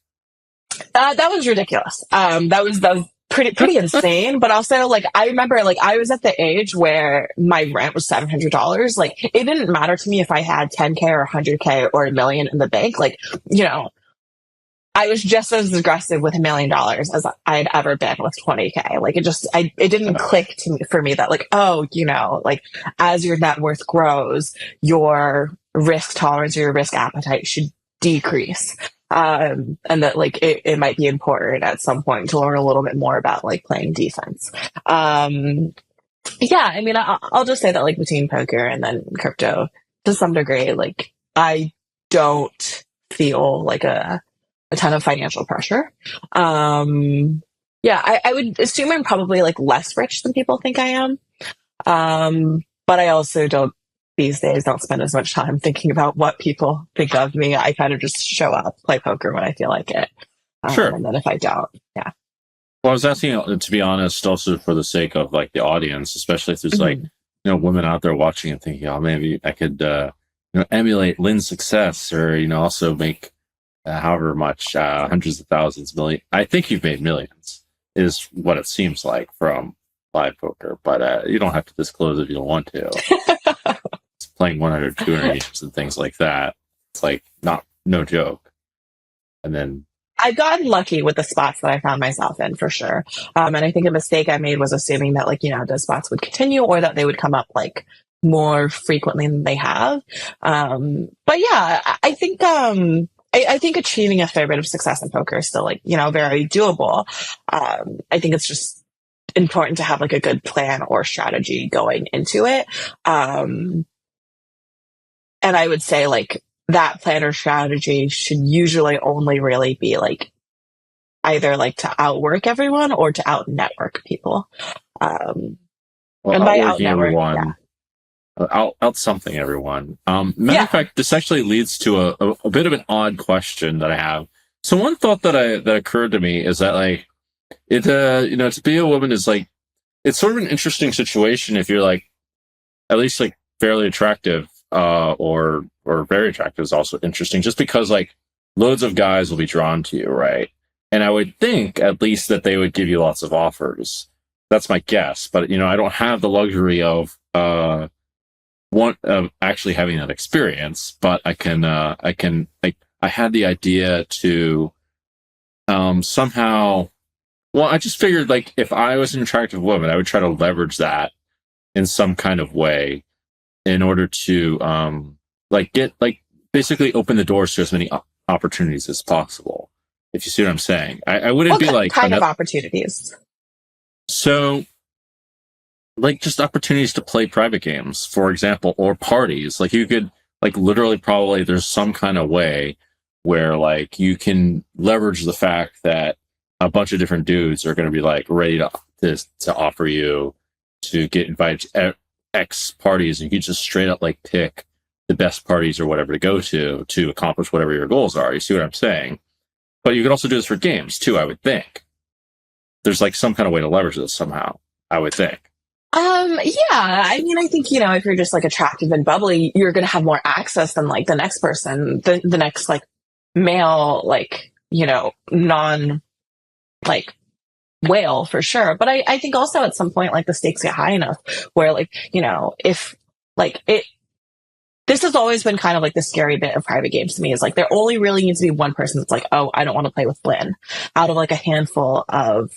That was ridiculous. That was pretty insane. But also, like, I remember, like, I was at the age where my rent was $700. Like, it didn't matter to me if I had 10K or 100K or $1 million in the bank. Like, I was just as aggressive with $1 million as I'd ever been with 20K. Like, it didn't click for me that, like, oh, like, as your net worth grows, your risk tolerance or your risk appetite should decrease. And that like it might be important at some point to learn a little bit more about like playing defense. Yeah, I mean, I'll just say that like between poker and then crypto, to some degree, like I don't feel like a ton of financial pressure. Yeah, I would assume I'm probably like less rich than people think I am. But I also these days don't spend as much time thinking about what people think of me. I kind of just show up, play poker when I feel like it. Sure. And then if I don't, yeah. Well, I was asking, to be honest, also for the sake of like the audience, especially if there's like, women out there watching and thinking, oh, maybe I could, emulate Lynne's success or, also make however much, hundreds of thousands, million. I think you've made millions is what it seems like from live poker, but you don't have to disclose if you don't want to. It's playing 100, 200 games and things like that. It's like no joke. And then I've gotten lucky with the spots that I found myself in for sure. And I think a mistake I made was assuming that like, those spots would continue or that they would come up like more frequently than they have. But yeah, I think, I think achieving a fair bit of success in poker is still like, very doable. I think it's just important to have like a good plan or strategy going into it. And I would say like that plan or strategy should usually only really be like either like to outwork everyone or to out network people. well, And by out outworking network, everyone, out something everyone. Matter of fact, this actually leads to a bit of an odd question that I have. So one thought that occurred to me is that like it to be a woman is like it's sort of an interesting situation if you're like at least like fairly attractive or very attractive is also interesting just because like loads of guys will be drawn to you, right? And I would think at least that they would give you lots of offers. That's my guess, but I don't have the luxury of actually having that experience, but I had the idea to somehow. Well, I just figured like if I was an attractive woman, I would try to leverage that in some kind of way in order to get basically open the doors to as many opportunities as possible. If you see what I'm saying, I wouldn't be like kind of opportunities. So, like just opportunities to play private games, for example, or parties. Like you could like literally probably there's some kind of way where like you can leverage the fact that a bunch of different dudes are going to be like ready to offer you to get invited to X parties, and you can just straight up like pick the best parties or whatever to go to accomplish whatever your goals are. You see what I'm saying? But you could also do this for games too, I would think. There's like some kind of way to leverage this somehow, I would think. Yeah, I mean, I think, if you're just like attractive and bubbly, you're going to have more access than like the next person, the next like male, like, non like whale for sure. But I think also at some point, like the stakes get high enough where like, if like this has always been kind of like the scary bit of private games to me, is like there only really needs to be one person that's like, oh, I don't want to play with Lynne, out of like a handful of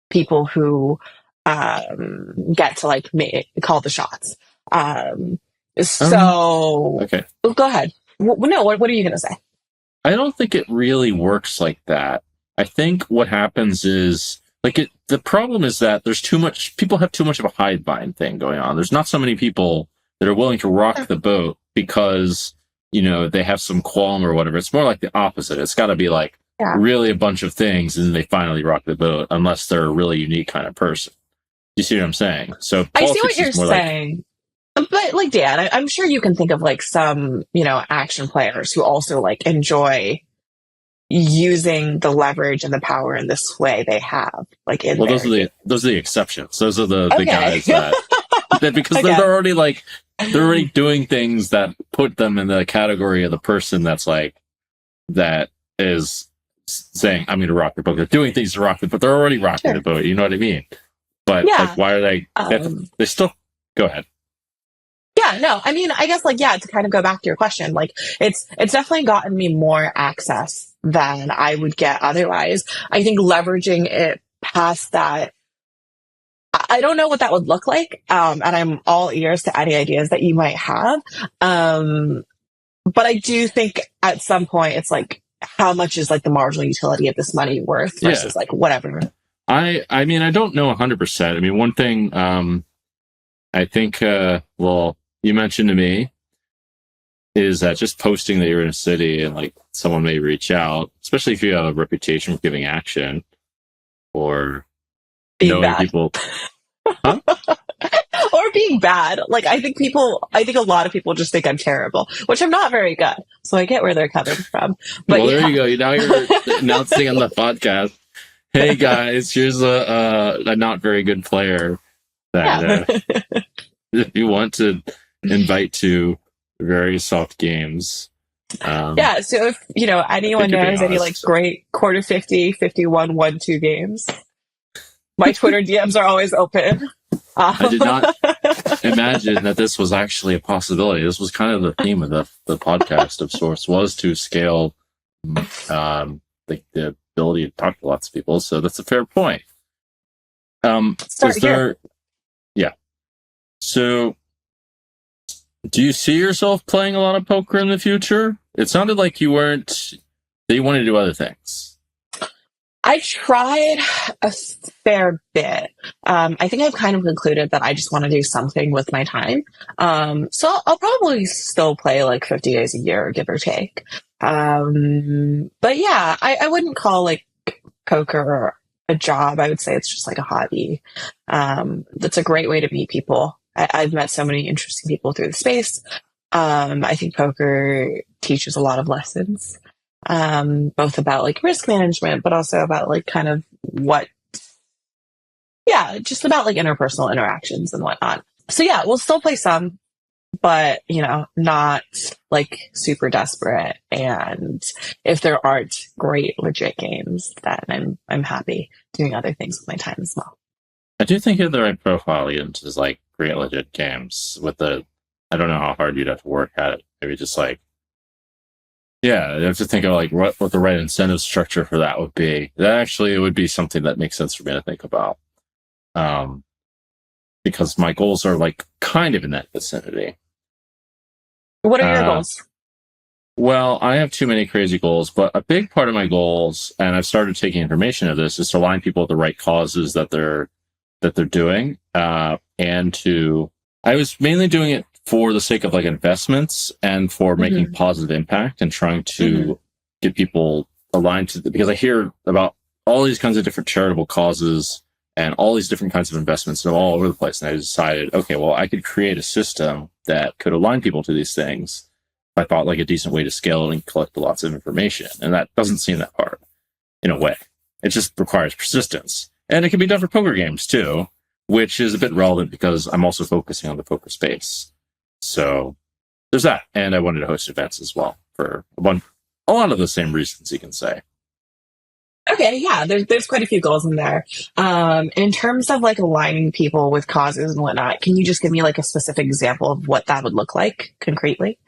people who get to like call the shots. So Okay. go ahead. No, what are you going to say? I don't think it really works like that. I think what happens is the problem is that there's too much, people have too much of a hide bind thing going on. There's not so many people that are willing to rock the boat because, they have some qualm or whatever. It's more like the opposite. It's got to be like really a bunch of things and then they finally rock the boat, unless they're a really unique kind of person. You see what I'm saying? So I see what you're saying. But like, Dan, I'm sure you can think of like some, action players who also like enjoy using the leverage and the power in this way they have. Like, those are the exceptions. Those are the guys that because they're already doing things that put them in the category of the person that's like, that is saying, I'm going to rock the boat. They're doing things to rock the boat. They're already rocking the boat. You know what I mean? But like, why are they still go ahead? Yeah, no, I mean, I guess to kind of go back to your question, like it's definitely gotten me more access than I would get otherwise. I think leveraging it past that, I don't know what that would look like. And I'm all ears to any ideas that you might have. But I do think at some point it's like, how much is like the marginal utility of this money worth versus like whatever. I mean, I don't know 100%. I mean, one thing, I think, you mentioned to me is that just posting that you're in a city and like someone may reach out, especially if you have a reputation for giving action or knowing bad. People. Huh? Or being bad. Like, I think a lot of people just think I'm terrible, which I'm not very good. So I get where they're coming from. But there you go. Now you're announcing on the podcast, hey guys, here's a not very good player that if you want to invite to very soft games. So if anyone knows any like great quarter 50, 51, 1-2 games, my Twitter DMs are always open. I did not imagine that this was actually a possibility. This was kind of the theme of the podcast of sorts, was to scale the ability to talk to lots of people. So that's a fair point. Yeah. So do you see yourself playing a lot of poker in the future? It sounded like that you wanted to do other things. I tried a fair bit. I think I've kind of concluded that I just want to do something with my time. So I'll probably still play like 50 days a year, give or take. But yeah, I wouldn't call like poker a job. I would say it's just like a hobby. That's a great way to meet people. I've met so many interesting people through the space. I think poker teaches a lot of lessons, both about like risk management, but also about like kind of just about like interpersonal interactions and whatnot. So yeah, we'll still play some, but not like super desperate. And if there aren't great legit games, then I'm happy doing other things with my time as well. I do think you have the right profile into like great legit games I don't know how hard you'd have to work at it. Maybe just like, you have to think of like what the right incentive structure for that would be. That actually would be something that makes sense for me to think about. Because my goals are like kind of in that vicinity. What are your goals? Well, I have too many crazy goals, but a big part of my goals, and I've started taking information of this, is to align people with the right causes that they're doing. I was mainly doing it for the sake of like investments and for making positive impact and trying to get people aligned to because I hear about all these kinds of different charitable causes and all these different kinds of investments and all over the place. And I decided, okay, well, I could create a system that could align people to these things. I thought like a decent way to scale it and collect lots of information. And that doesn't seem that hard in a way. It just requires persistence. And it can be done for poker games too, which is a bit relevant because I'm also focusing on the poker space. So there's that. And I wanted to host events as well for a lot of the same reasons, you can say. Okay, yeah, there's quite a few goals in there. In terms of like aligning people with causes and whatnot, can you just give me like a specific example of what that would look like concretely?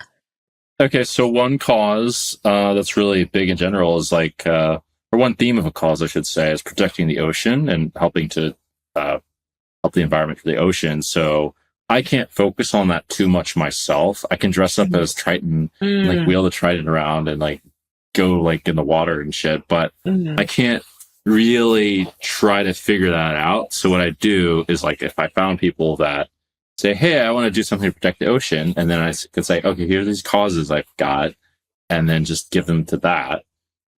Okay, so one cause that's really big in general is like, or one theme of a cause, I should say, is protecting the ocean and helping to help the environment for the ocean. So I can't focus on that too much myself. I can dress up as Triton and like wheel the Triton around and like go like in the water and shit, but I can't really try to figure that out. So what I do is like if I found people that say, hey, I want to do something to protect the ocean, and then I could say, okay, here are these causes I've got, and then just give them to that,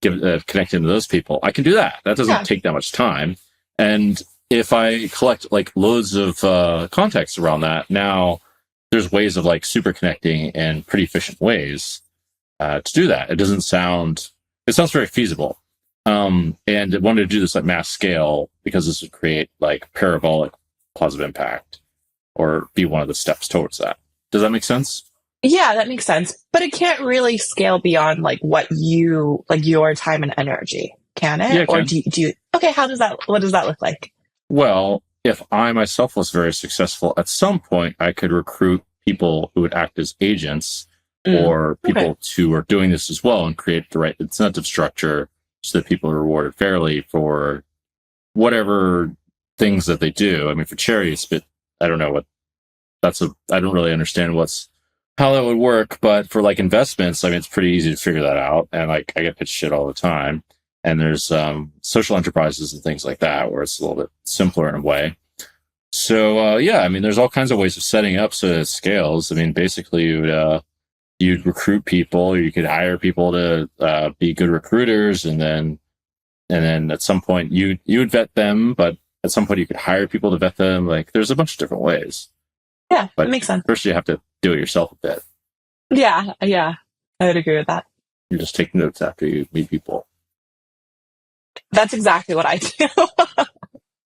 connect them to those people. I can do that. That doesn't take that much time. And if I collect like loads of context around that, now there's ways of like super connecting in pretty efficient ways to do that. It sounds very feasible. And I wanted to do this at mass scale because this would create like parabolic positive impact or be one of the steps towards that. Does that make sense? Yeah, that makes sense. But it can't really scale beyond like what you like your time and energy, can it? Yeah, it Or can. do you okay, what does that look like? Well, if I myself was very successful, at some point I could recruit people who would act as agents or people who are doing this as well and create the right incentive structure so that people are rewarded fairly for whatever things that they do. I mean, for charities, but I don't know what I don't really understand how that would work. But for like investments, I mean, it's pretty easy to figure that out. And like, I get pitched shit all the time. And there's social enterprises and things like that where it's a little bit simpler in a way. So yeah, I mean, there's all kinds of ways of setting up so that it scales. I mean, basically, you'd recruit people, or you could hire people to be good recruiters, and then at some point you would vet them, but at some point you could hire people to vet them. Like, there's a bunch of different ways. Yeah, But that makes sense. first, you have to do it yourself a bit. Yeah, I would agree with that. You just take notes after you meet people. That's exactly what I do.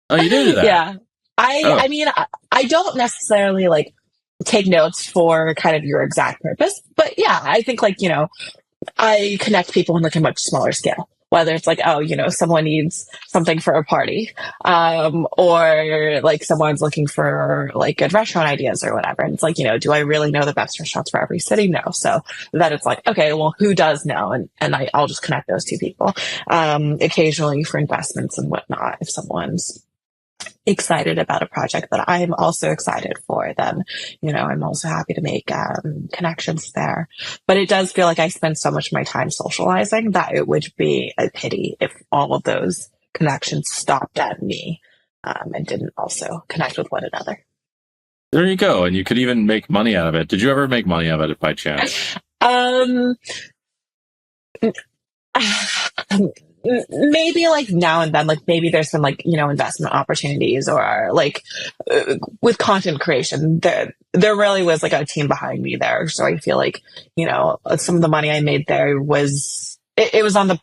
Oh, you do that? Yeah. Oh. I mean, I don't necessarily like take notes for kind of your exact purpose, but yeah, I think like, I connect people on like a much smaller scale, whether it's like, oh, someone needs something for a party, or like someone's looking for like good restaurant ideas or whatever. And it's like, do I really know the best restaurants for every city? No. So that it's like, okay, well, who does know? And I'll just connect those two people. Occasionally for investments and whatnot, if someone's excited about a project that I'm also excited for, then, I'm also happy to make connections there. But it does feel like I spend so much of my time socializing that it would be a pity if all of those connections stopped at me and didn't also connect with one another. There you go. And you could even make money out of it. Did you ever make money out of it by chance? Maybe like now and then, like maybe there's some like investment opportunities or like with content creation, there really was like a team behind me there, so I feel like some of the money I made there was it was on the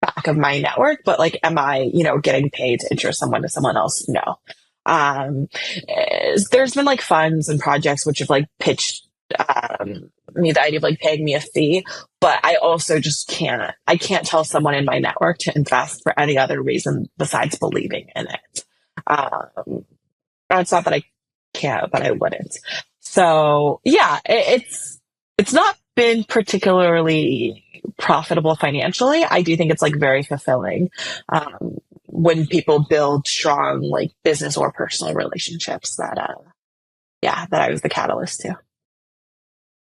back of my network, but like am I getting paid to intro someone to someone else? No. There's been like funds and projects which have like pitched me the idea of like paying me a fee, but I also just can't tell someone in my network to invest for any other reason besides believing in it. It's not that I can't, but I wouldn't. So yeah, it's not been particularly profitable financially. I do think it's like very fulfilling when people build strong like business or personal relationships that I was the catalyst to.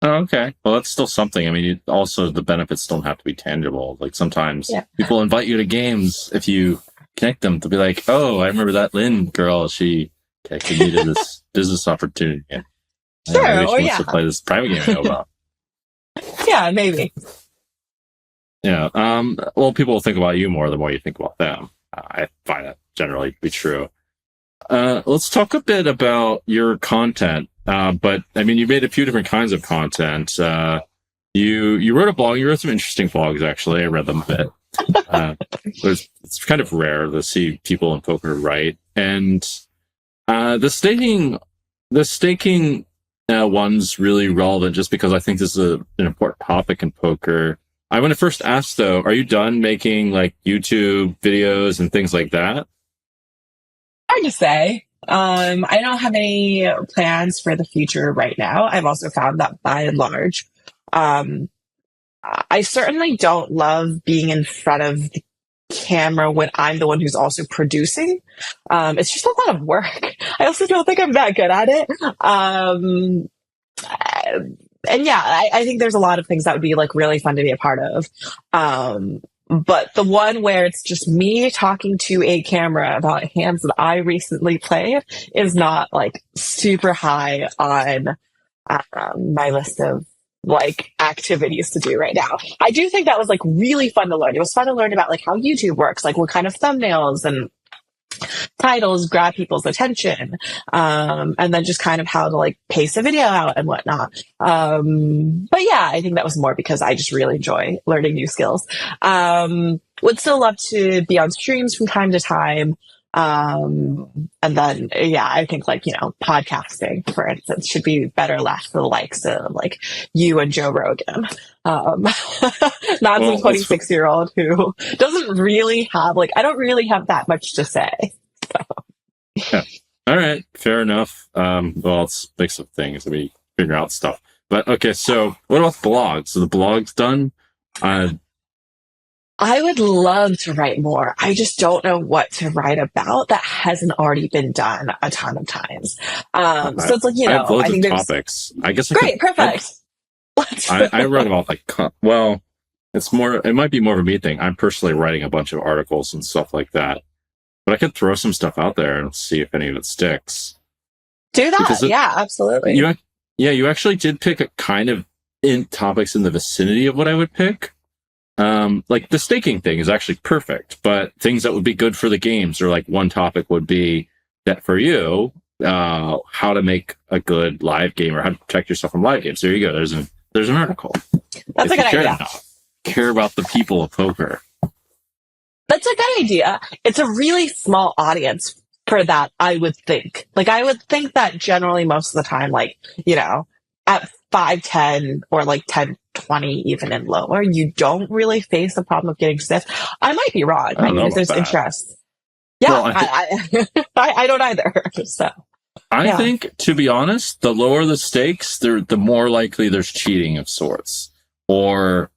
Oh, okay. Well, that's still something. I mean, also the benefits don't have to be tangible. Like sometimes people invite you to games if you connect them to be like, oh, I remember that Lynne girl. She connected me to this business opportunity. Sure. Maybe she wants to play this private game I know about. Yeah, maybe. Yeah. Well, people will think about you more the more you think about them. I find that generally to be true. Let's talk a bit about your content. But I mean, you made a few different kinds of content. You wrote a blog. You wrote some interesting blogs, actually. I read them a bit. It's kind of rare to see people in poker write. And the staking one's really relevant just because I think this is an important topic in poker. I want to first ask, though, are you done making like YouTube videos and things like that? Hard to say. I don't have any plans for the future right now. I've also found that by and large, I certainly don't love being in front of the camera when I'm the one who's also producing. It's just a lot of work. I also don't think I'm that good at it. And yeah, I think there's a lot of things that would be like really fun to be a part of. But the one where it's just me talking to a camera about hands that I recently played is not like super high on my list of like activities to do right now. I do think that was like really fun to learn. It was fun to learn about like how YouTube works, like what kind of thumbnails and titles grab people's attention, and then just kind of how to like pace a video out and whatnot. But yeah, I think that was more because I just really enjoy learning new skills. Would still love to be on streams from time to time. And then, yeah, I think like, podcasting, for instance, should be better left for the likes of like you and Joe Rogan. Not some 26-year-old who doesn't really have I don't really have that much to say. So. Yeah. All right. Fair enough. Well, it's a mix of things. We figure out stuff. But okay. So what about blogs? So the blog's done. I would love to write more. I just don't know what to write about that hasn't already been done a ton of times. So it's like, I have loads of topics. I guess great, perfect. I wrote about it might be more of a me thing. I'm personally writing a bunch of articles and stuff like that, but I could throw some stuff out there and see if any of it sticks. Do that. Yeah, absolutely. You actually did pick a kind of topics in the vicinity of what I would pick. Like the staking thing is actually perfect, but things that would be good for the games, or like one topic would be that for you, how to make a good live game or how to protect yourself from live games. There you go. There's an article. That's a good idea. Care about the people of poker. That's a good idea. It's a really small audience for that, I would think. Like, I would think that generally most of the time, at 5'10" or like 10-20 even and lower, you don't really face the problem of getting stiff. I might be wrong. I mean, if there's interest. Yeah, well, I don't either. So I think, to be honest, the lower the stakes, the more likely there's cheating of sorts, or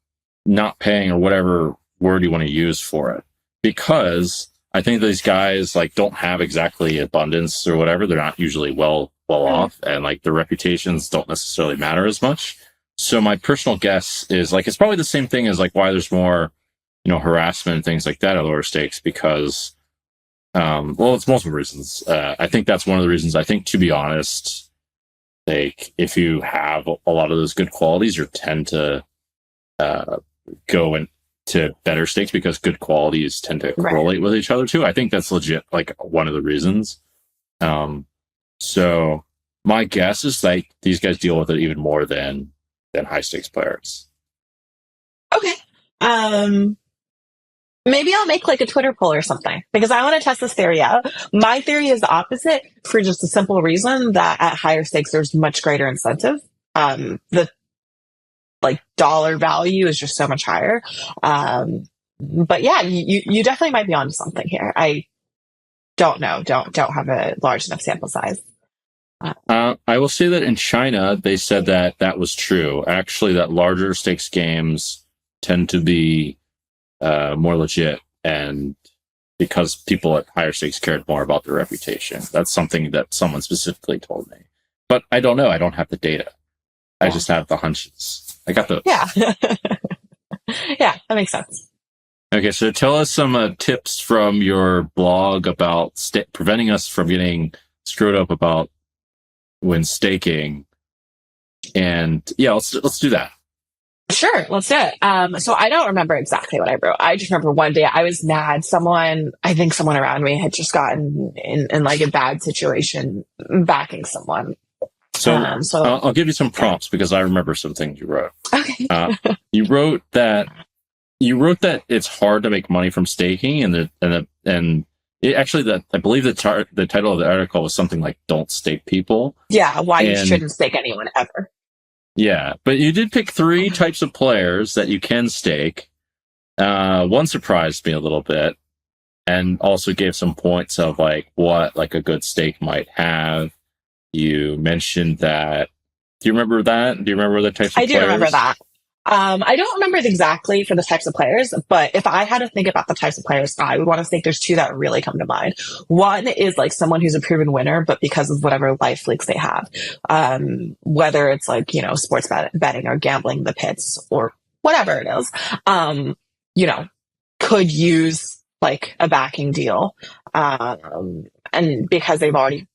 not paying, or whatever word you want to use for it. Because I think these guys don't have exactly abundance or whatever. They're not usually well off, and their reputations don't necessarily matter as much. So my personal guess is it's probably the same thing as why there's more, harassment and things like that at lower stakes, because it's multiple reasons. I think that's one of the reasons. I think, to be honest, if you have a lot of those good qualities, you tend to go into better stakes because good qualities tend to correlate with each other too. I think that's legit, one of the reasons. So my guess is these guys deal with it even more than high stakes players. Okay. Maybe I'll make a Twitter poll or something, because I want to test this theory out. My theory is the opposite, for just a simple reason that at higher stakes, there's much greater incentive. The dollar value is just so much higher. But yeah, you definitely might be onto something here. I don't know. Don't have a large enough sample size. I will say that in China, they said that was true. Actually, that larger stakes games tend to be more legit, and because people at higher stakes cared more about their reputation. That's something that someone specifically told me. But I don't know. I don't have the data. I just have the hunches. I got those. Yeah. Yeah, that makes sense. Okay, so tell us some tips from your blog about preventing us from getting screwed up about when staking. And yeah, let's do that. Sure, let's do it. So I don't remember exactly what I wrote. I just remember one day I was mad. I think someone around me had just gotten in a bad situation backing someone. So I'll give you some prompts because I remember some things you wrote. Okay. You wrote that it's hard to make money from staking, I believe the title of the article was something like "Don't Stake People." Yeah, why you shouldn't stake anyone ever. Yeah, but you did pick 3 types of players that you can stake. One surprised me a little bit, and also gave some points of what a good stake might have. You mentioned that. Do you remember that? Do you remember the types of players? I do remember that. I don't remember it exactly for the types of players, but if I had to think about the types of players I would want to think, there's two that really come to mind. One is like someone who's a proven winner, but because of whatever life leaks they have, whether it's like, sports betting or gambling the pits or whatever it is, you know, could use like a backing deal. And because they've already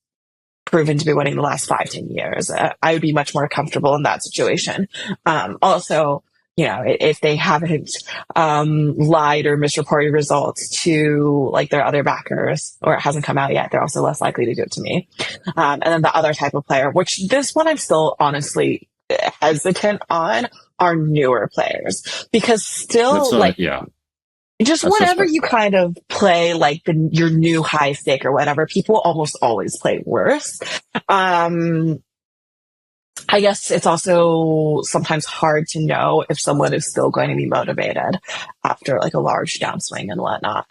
proven to be winning the last 5-10 years, I would be much more comfortable in that situation. Also, if they haven't lied or misreported results to like their other backers, or it hasn't come out yet, they're also less likely to do it to me. And then the other type of player, which this one I'm still honestly hesitant on, are newer players, because still just That's whenever you kind of play like your new high stake or whatever, people almost always play worse. I guess it's also sometimes hard to know if someone is still going to be motivated after like a large downswing and whatnot.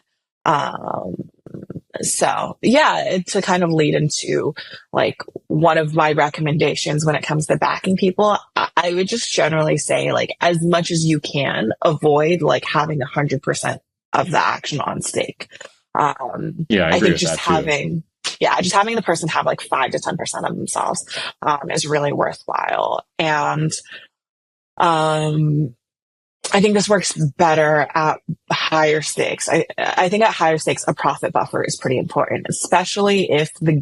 So yeah, to kind of lead into like one of my recommendations when it comes to backing people, I would just generally say, like, as much as you can, avoid like having 100% of the action on stake. I agree think just having the person have like 5 to 10% of themselves is really worthwhile. And I think this works better at higher stakes. I think at higher stakes, a profit buffer is pretty important, especially if the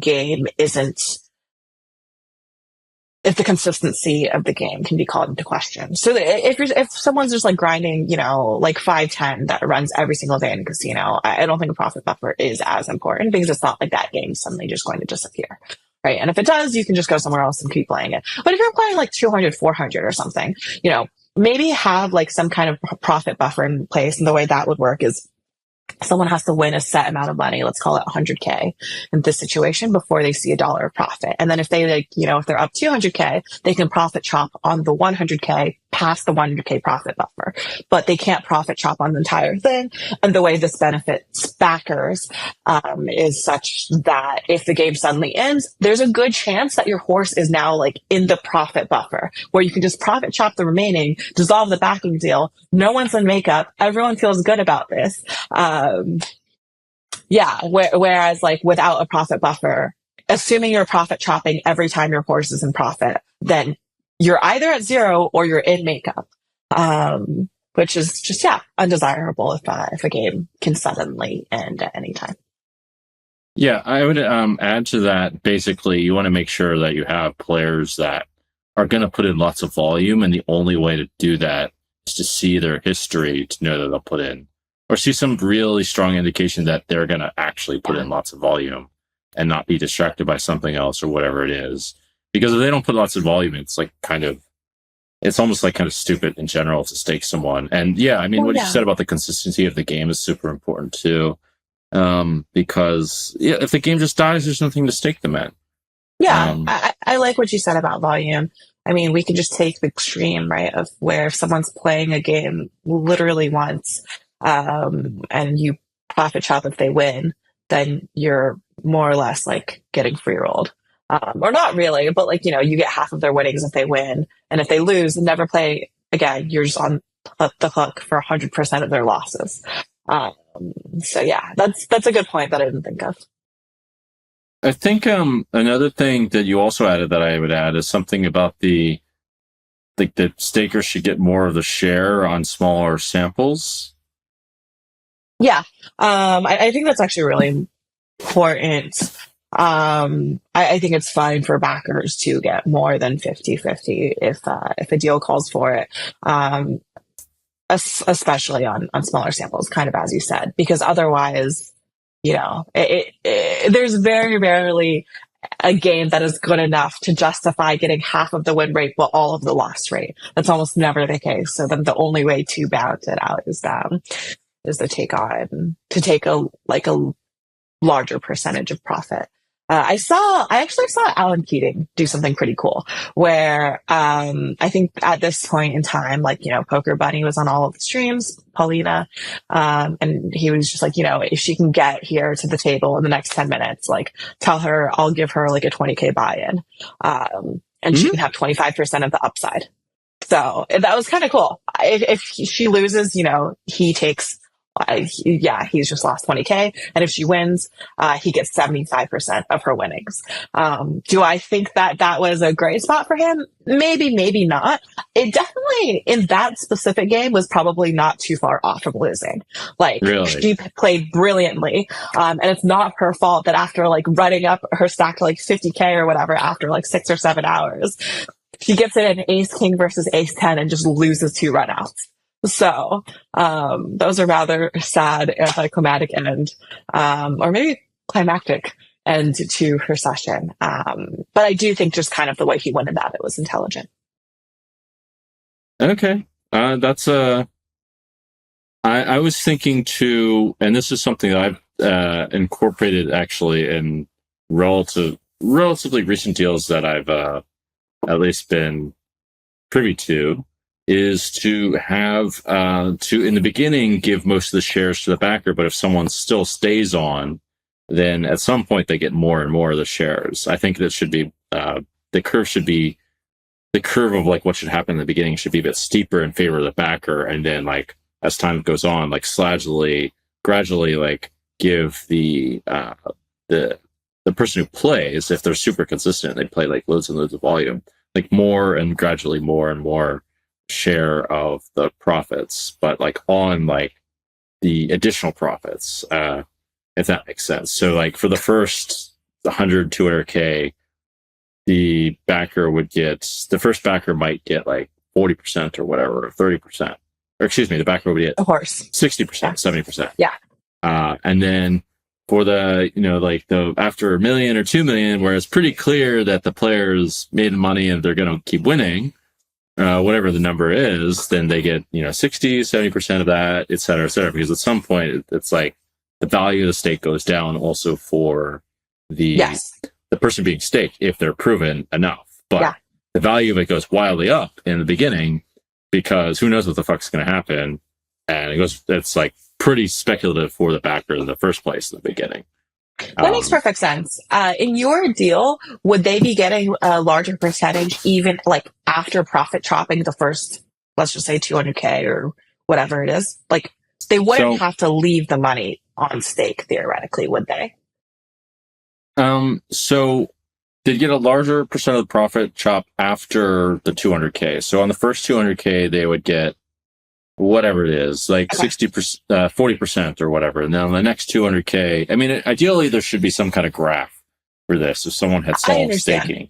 consistency of the game can be called into question. So if someone's just like grinding, like 5-10 that runs every single day in a casino, I don't think a profit buffer is as important, because it's not like that game's suddenly just going to disappear. Right. And if it does, you can just go somewhere else and keep playing it. But if you're playing like 200, 400 or something, maybe have like some kind of profit buffer in place. And the way that would work is someone has to win a set amount of money, let's call it 100K in this situation, before they see $1 of profit. And then if they if they're up 200K, they can profit chop on the 100K past the 100K profit buffer, but they can't profit chop on the entire thing. And the way this benefits backers is such that if the game suddenly ends, there's a good chance that your horse is now like in the profit buffer, where you can just profit chop the remaining, dissolve the backing deal. No one's in makeup. Everyone feels good about this. Whereas like without a profit buffer, assuming you're profit chopping every time your horse is in profit, then you're either at 0 or you're in makeup, which is just, undesirable if a game can suddenly end at any time. Yeah, I would add to that. Basically, you want to make sure that you have players that are going to put in lots of volume, and the only way to do that is to see their history to know that they'll put in, or see some really strong indication that they're going to actually put in lots of volume and not be distracted by something else or whatever it is. Because if they don't put lots of volume, it's like it's almost like kind of stupid in general to stake someone. And what you said about the consistency of the game is super important too. Because if the game just dies, there's nothing to stake them at. Yeah, I like what you said about volume. I mean, we can just take the extreme, right, of where if someone's playing a game literally once, and you profit chop if they win, then you're more or less like getting free rolled. Or not really, but like, you get half of their winnings if they win. And if they lose and never play again, you're just on the hook for 100% of their losses. So yeah, that's a good point that I didn't think of. I think another thing that you also added that I would add is something about the stakers should get more of the share on smaller samples. Yeah, I think that's actually really important. I think it's fine for backers to get more than 50-50 if a deal calls for it. Especially on smaller samples, kind of as you said, because otherwise, there's very rarely a game that is good enough to justify getting half of the win rate but all of the loss rate. That's almost never the case. So then the only way to balance it out is to take a larger percentage of profit. I actually saw Alan Keating do something pretty cool where, I think at this point in time, Poker Bunny was on all of the streams, Paulina, and he was just like, if she can get here to the table in the next 10 minutes, tell her I'll give her a 20K buy-in, and she can have 25% of the upside. So that was kind of cool. if she loses, he takes, he's just lost 20K. And if she wins, he gets 75% of her winnings. Do I think that was a great spot for him? Maybe, maybe not. It definitely, in that specific game, was probably not too far off from losing. Like, Really? she played brilliantly. And it's not her fault that after like running up her stack to like 50K or whatever, after like 6 or 7 hours, she gets in an ace king versus ace 10 and just loses 2 runouts. So, those are rather sad, anticlimactic end, or maybe climactic end to her session. But I do think just kind of the way he went about it was intelligent. Okay. I was thinking too, and this is something that I've incorporated actually in relatively recent deals that I've at least been privy to, is to have in the beginning give most of the shares to the backer, but if someone still stays on, then at some point they get more and more of the shares. I think that should be the curve of like what should happen in the beginning should be a bit steeper in favor of the backer, and then like as time goes on, like gradually like give the person who plays, if they're super consistent, they play like loads and loads of volume, like more and gradually more and more share of the profits, but like on like the additional profits, if that makes sense. So like for the first 100, 200K, the first backer might get like 40% or whatever, or 30%, or excuse me, the backer would get Of course 60%, 70%. Yeah. And then for the after $1 million or $2 million, where it's pretty clear that the players made money and they're going to keep winning, whatever the number is, then they get 60, 70% of that, et cetera, because at some point it's like the value of the stake goes down also for the person being staked if they're proven enough. But the value of it goes wildly up in the beginning because who knows what the fuck's going to happen, and it's like pretty speculative for the backer in the first place in the beginning. That makes perfect sense. In your deal, would they be getting a larger percentage even like after profit chopping the first, let's just say 200K or whatever it is? Like they wouldn't have to leave the money on stake theoretically, would they? So they'd get a larger percent of the profit chop after the 200K. So on the first 200K, they would get whatever it is, like 60%, 40% or whatever. And then on the next 200K, I mean, ideally there should be some kind of graph for this if someone had solved staking.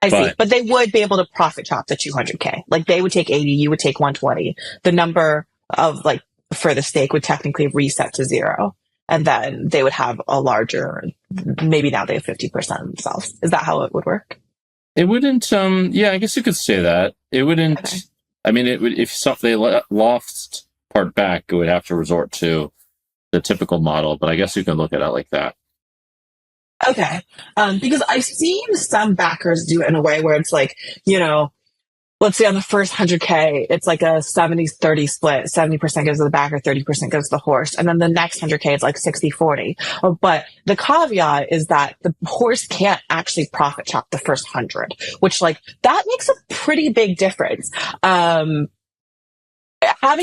I see. But they would be able to profit chop the 200K. Like they would take 80, you would take 120. The number of like for the stake would technically reset to 0. And then they would have a larger, maybe now they have 50% themselves. Is that how it would work? It wouldn't, I guess you could say that. It wouldn't, okay. I mean, it would, if they lost part back, it would have to resort to the typical model, but I guess you can look at it like that. Okay. Because I've seen some backers do it in a way where it's like, let's say on the first 100K, it's like a 70-30 split. 70% goes to the backer, 30% goes to the horse. And then the next 100K, it's like 60-40. But the caveat is that the horse can't actually profit chop the first 100, which like that makes a pretty big difference. Having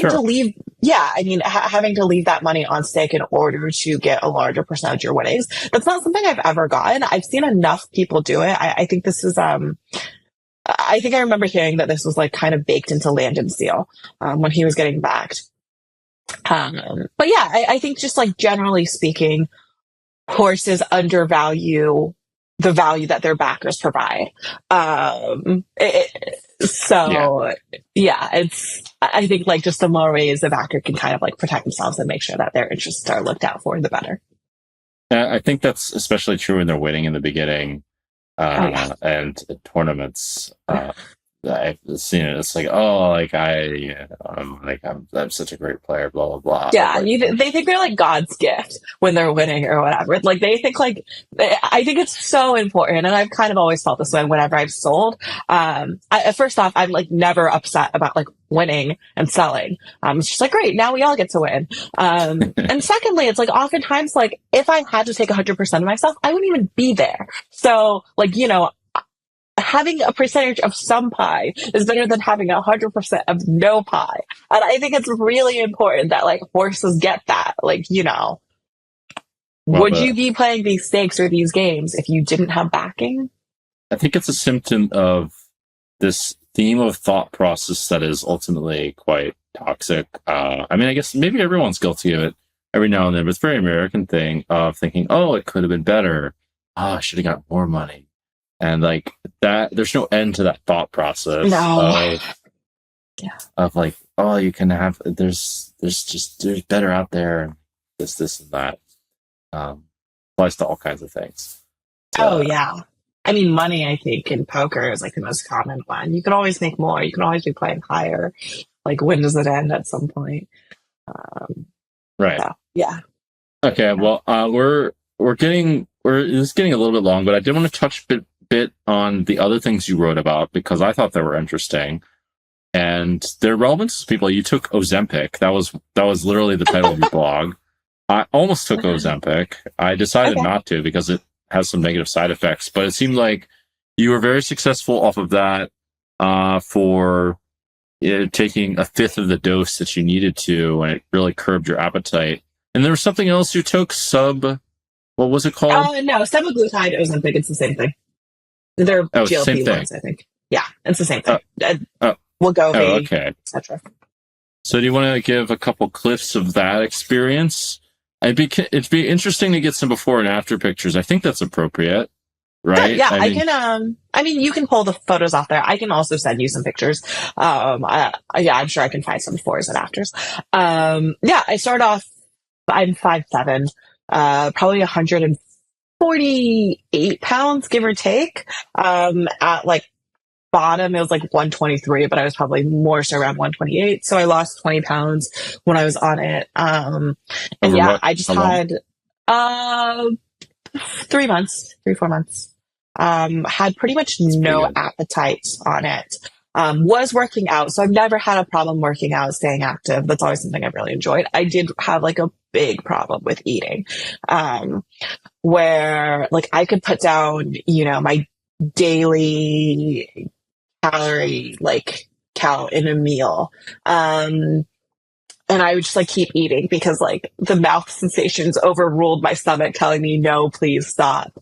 to leave that money on stake in order to get a larger percentage of your winnings. That's not something I've ever gotten. I've seen enough people do it. I think this is, I think I remember hearing that this was like kind of baked into Landon's deal when he was getting backed. But yeah, I think just like generally speaking, horses undervalue the value that their backers provide. I think like just the more ways the backer can kind of like protect themselves and make sure that their interests are looked out for, the better. I think that's especially true when they're winning in the beginning. And tournaments, I've seen it. It's like, I'm such a great player, blah blah blah. Yeah, they think they're like God's gift when they're winning or whatever. Like they think like, I think it's so important, and I've kind of always felt this way whenever I've sold. First off, I'm like never upset about like winning and selling. It's just like, great, now we all get to win. And secondly, it's like oftentimes like if I had to take 100% of myself, I wouldn't even be there. So like, having a percentage of some pie is better than having 100% of no pie. And I think it's really important that like horses get that. Like, Love would it. you be playing these stakes or these games if you didn't have backing? I think it's a symptom of this theme of thought process that is ultimately quite toxic. I mean, I guess maybe everyone's guilty of it every now and then, but it's a very American thing of thinking, oh, it could have been better. Oh, I should have got more money. And like that, there's no end to that thought process No. Yeah. of like, oh, you can have, there's better out there. This, and that. Applies to all kinds of things. Oh, yeah. I mean, money, I think, in poker is like the most common one. You can always make more. You can always be playing higher. Like, when does it end at some point? Right. So, yeah. Okay. Well, this is getting a little bit long, but I did want to touch a bit on the other things you wrote about because I thought they were interesting. And their relevance to people. You took Ozempic. That was literally the title of your blog. I almost took Ozempic. I decided not to because it has some negative side effects, but it seemed like you were very successful off of that for taking a fifth of the dose that you needed to, and it really curbed your appetite. And there was something else you took, what was it called? No, semaglutide, Ozempic, it's the same thing. They're same thing. GLP-1s, I think. Yeah, it's the same thing. Wegovy, okay. etc. So do you want to give a couple clips of that experience? It'd be interesting to get some before and after pictures. I think that's appropriate, right? Yeah, I can. I mean, you can pull the photos off there. I can also send you some pictures. I'm sure I can find some befores and afters. I start off. I'm 5'7", probably 148 pounds, give or take. At like bottom, it was like 123, but I was probably more so around 128. So I lost 20 pounds when I was on it. I just had 3 months, 4 months. Had pretty much no appetite on it. Was working out. So I've never had a problem working out, staying active. That's always something I've really enjoyed. I did have like a big problem with eating, where like I could put down, my daily calorie count in a meal. And I would just like keep eating because like the mouth sensations overruled my stomach telling me, no, please stop.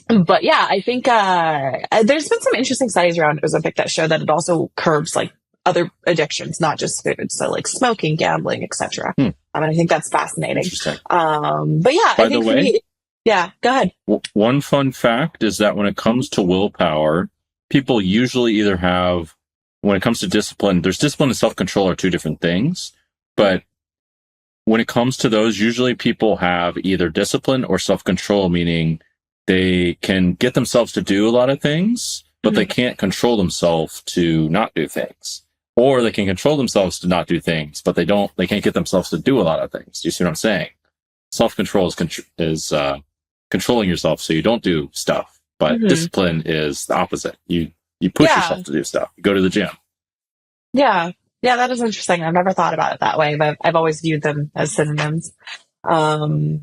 But yeah, I think, there's been some interesting studies around Ozempic that show that it also curbs like other addictions, not just food. So like smoking, gambling, etc. And I think that's fascinating. Interesting. But yeah, By I think the way, yeah, go ahead. One fun fact is that when it comes to willpower, people usually either have, when it comes to discipline, there's discipline and self-control are two different things. But when it comes to those, usually people have either discipline or self-control, meaning they can get themselves to do a lot of things, but they can't control themselves to not do things. Or they can control themselves to not do things, but they can't get themselves to do a lot of things. Do you see what I'm saying? Self-control is controlling yourself so you don't do stuff, but discipline is the opposite. You push yourself to do stuff. You go to the gym. Yeah, that is interesting. I've never thought about it that way, but I've always viewed them as synonyms. I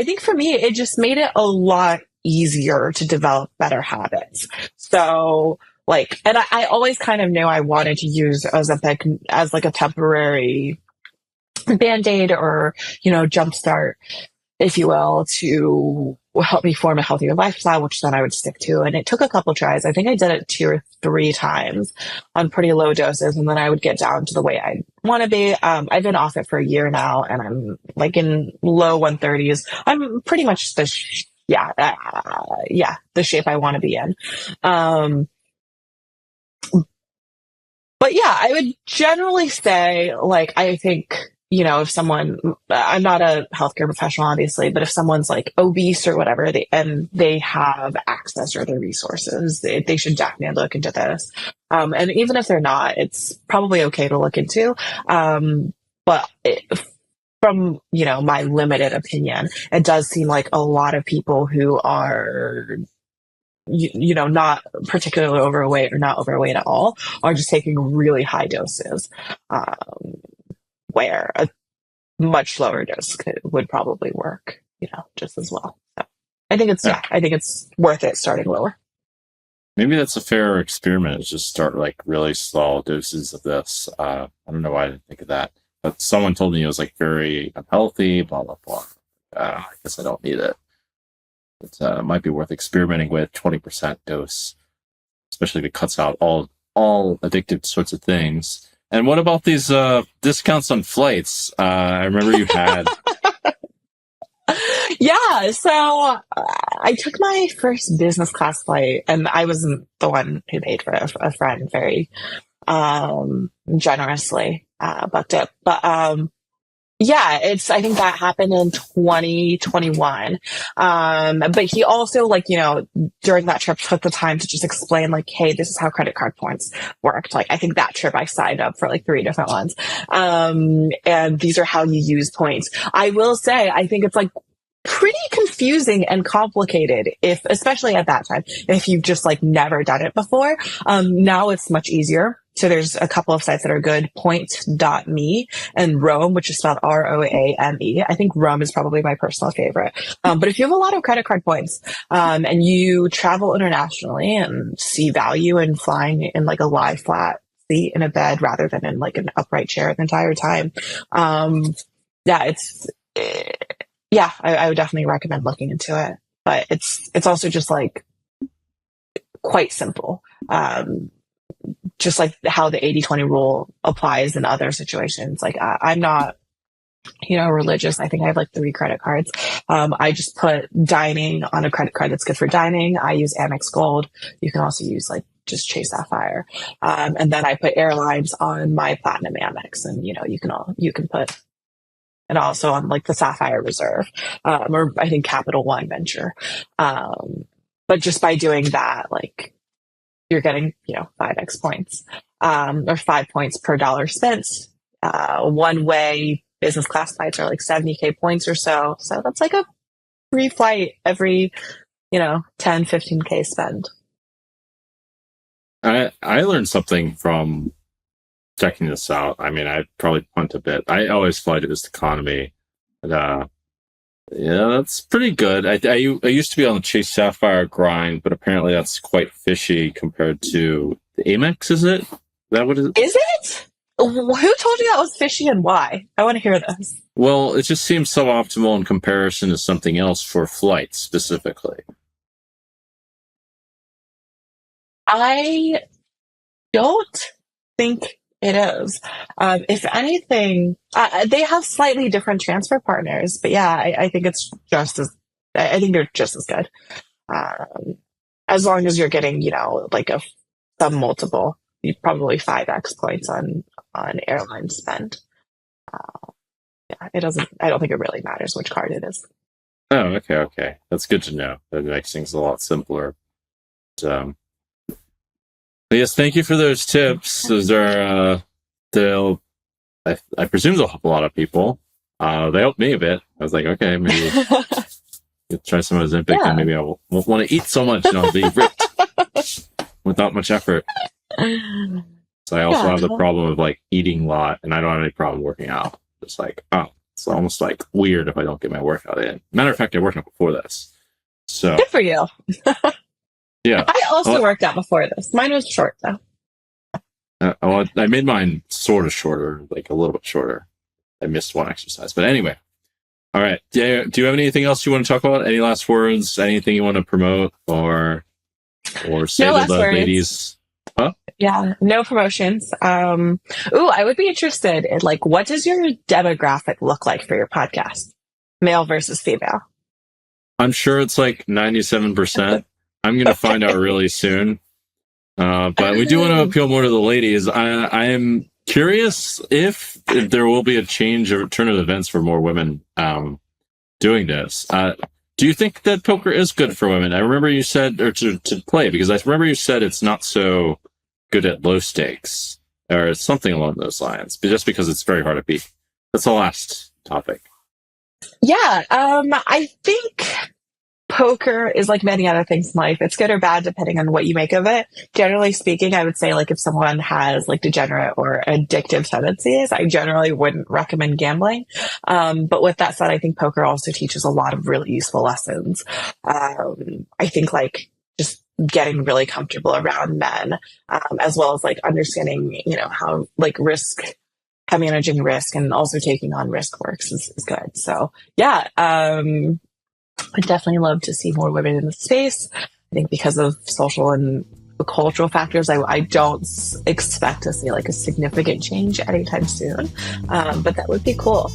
think for me, it just made it a lot easier to develop better habits. So and I always kind of knew I wanted to use Ozempic as like a temporary Band-Aid or, jumpstart, if you will, to help me form a healthier lifestyle, which then I would stick to. And it took a couple tries. I think I did it 2 or 3 times on pretty low doses. And then I would get down to the way I want to be. I've been off it for a year now and I'm like in low 130s. I'm pretty much the shape I want to be in. But yeah, I would generally say, like, I think, if someone, I'm not a healthcare professional, obviously, but if someone's like obese or whatever, they have access or the resources, they should definitely look into this. And even if they're not, it's probably okay to look into. But from, my limited opinion, it does seem like a lot of people who are not particularly overweight or not overweight at all are just taking really high doses, where a much lower dose would probably work, just as well. So. I think it's worth it starting lower. Maybe that's a fair experiment. Is just start like really small doses of this. I don't know why I didn't think of that, but someone told me it was like very unhealthy. Blah blah blah. I guess I don't need it. It might be worth experimenting with 20% dose, especially if it cuts out all addictive sorts of things. And what about these discounts on flights? I remember you had. Yeah, so I took my first business class flight, and I wasn't the one who paid for it. A friend very generously booked it. But yeah, I think that happened in 2021. But he also, like, you know, during that trip took the time to just explain, like, hey, this is how credit card points worked. Like, I think that trip I signed up for like 3 different ones. And these are how you use points. I will say, I think it's like pretty confusing and complicated especially at that time, if you've just like never done it before. Now it's much easier. So there's a couple of sites that are good, point.me and Roam, which is spelled ROAME. I think Roam is probably my personal favorite. But if you have a lot of credit card points, and you travel internationally and see value in flying in like a lie flat seat in a bed rather than in like an upright chair the entire time, I would definitely recommend looking into it. But it's also just like quite simple. Just like how the 80-20 rule applies in other situations. Like I'm not, religious. I think I have like 3 credit cards. I just put dining on a credit card that's good for dining. I use Amex Gold. You can also use like just Chase Sapphire. And then I put airlines on my Platinum Amex, and you can put, and also on like the Sapphire Reserve, or I think Capital One Venture. But just by doing that, like, you're getting, 5x points, or 5 points per dollar spent. One way business class flights are like 70K points or so. So that's like a free flight every, 10, 15K spend. I learned something from checking this out. I mean, I probably punt a bit. I always fly to this economy. But, yeah, that's pretty good. I used to be on the Chase Sapphire grind, but apparently that's quite fishy compared to the Amex, is it? Is that what it is? Is it? Who told you that was fishy and why? I want to hear this. Well, it just seems suboptimal in comparison to something else for flights specifically. I don't think it is. If anything, they have slightly different transfer partners, but yeah, I think it's I think they're just as good. As long as you're getting, like some multiple, probably 5x points on airline spend. Yeah, I don't think it really matters which card it is. Oh, okay. That's good to know. That makes things a lot simpler. Yes, thank you for those tips. Those are, I presume they'll help a lot of people. They helped me a bit. I was like, okay, maybe try some of Ozempic, and maybe I won't want to eat so much and I'll be ripped without much effort. So I also have the problem of like eating a lot, and I don't have any problem working out. Just like, it's almost like weird if I don't get my workout in. Matter of fact, I worked out before this. So good for you. Yeah. I also worked out before this. Mine was short, though. I made mine sort of shorter, like a little bit shorter. I missed one exercise. But anyway. All right. Do you have anything else you want to talk about? Any last words? Anything you want to promote or say to the ladies? Huh? Yeah, no promotions. I would be interested in, like, what does your demographic look like for your podcast? Male versus female? I'm sure it's like 97%. I'm going to find out really soon. But we do want to appeal more to the ladies. I am curious if there will be a change or turn of events for more women doing this. Do you think that poker is good for women? I remember you said, or to play, because I remember you said it's not so good at low stakes, or something along those lines, but just because it's very hard to beat. That's the last topic. Yeah, I think poker is like many other things in life. It's good or bad depending on what you make of it. Generally speaking, I would say like if someone has like degenerate or addictive tendencies, I generally wouldn't recommend gambling. But with that said, I think poker also teaches a lot of really useful lessons. I think like just getting really comfortable around men, as well as like understanding, how like how managing risk and also taking on risk works is good. So yeah, I'd definitely love to see more women in the space. I think because of social and cultural factors, I don't expect to see like a significant change anytime soon. But that would be cool.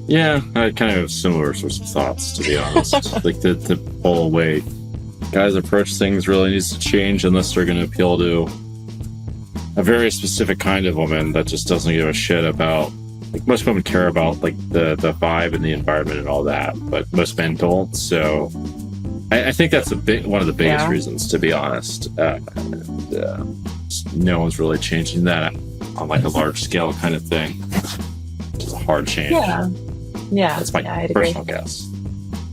Yeah, I kind of have similar sorts of thoughts, to be honest. Like the whole way guys approach things really needs to change unless they're going to appeal to a very specific kind of woman that just doesn't give a shit about. Like most women care about like the vibe and the environment and all that, but most men don't. So I think that's one of the biggest reasons, to be honest. No one's really changing that on like a large scale kind of thing. It's a hard change. Yeah, that's my I'd personal agree. guess.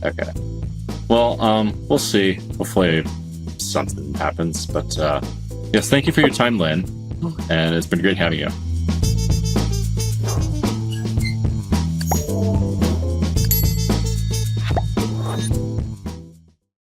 Okay. Well, we'll see. Hopefully something happens. But yes, thank you for your time, Lynn. And it's been great having you.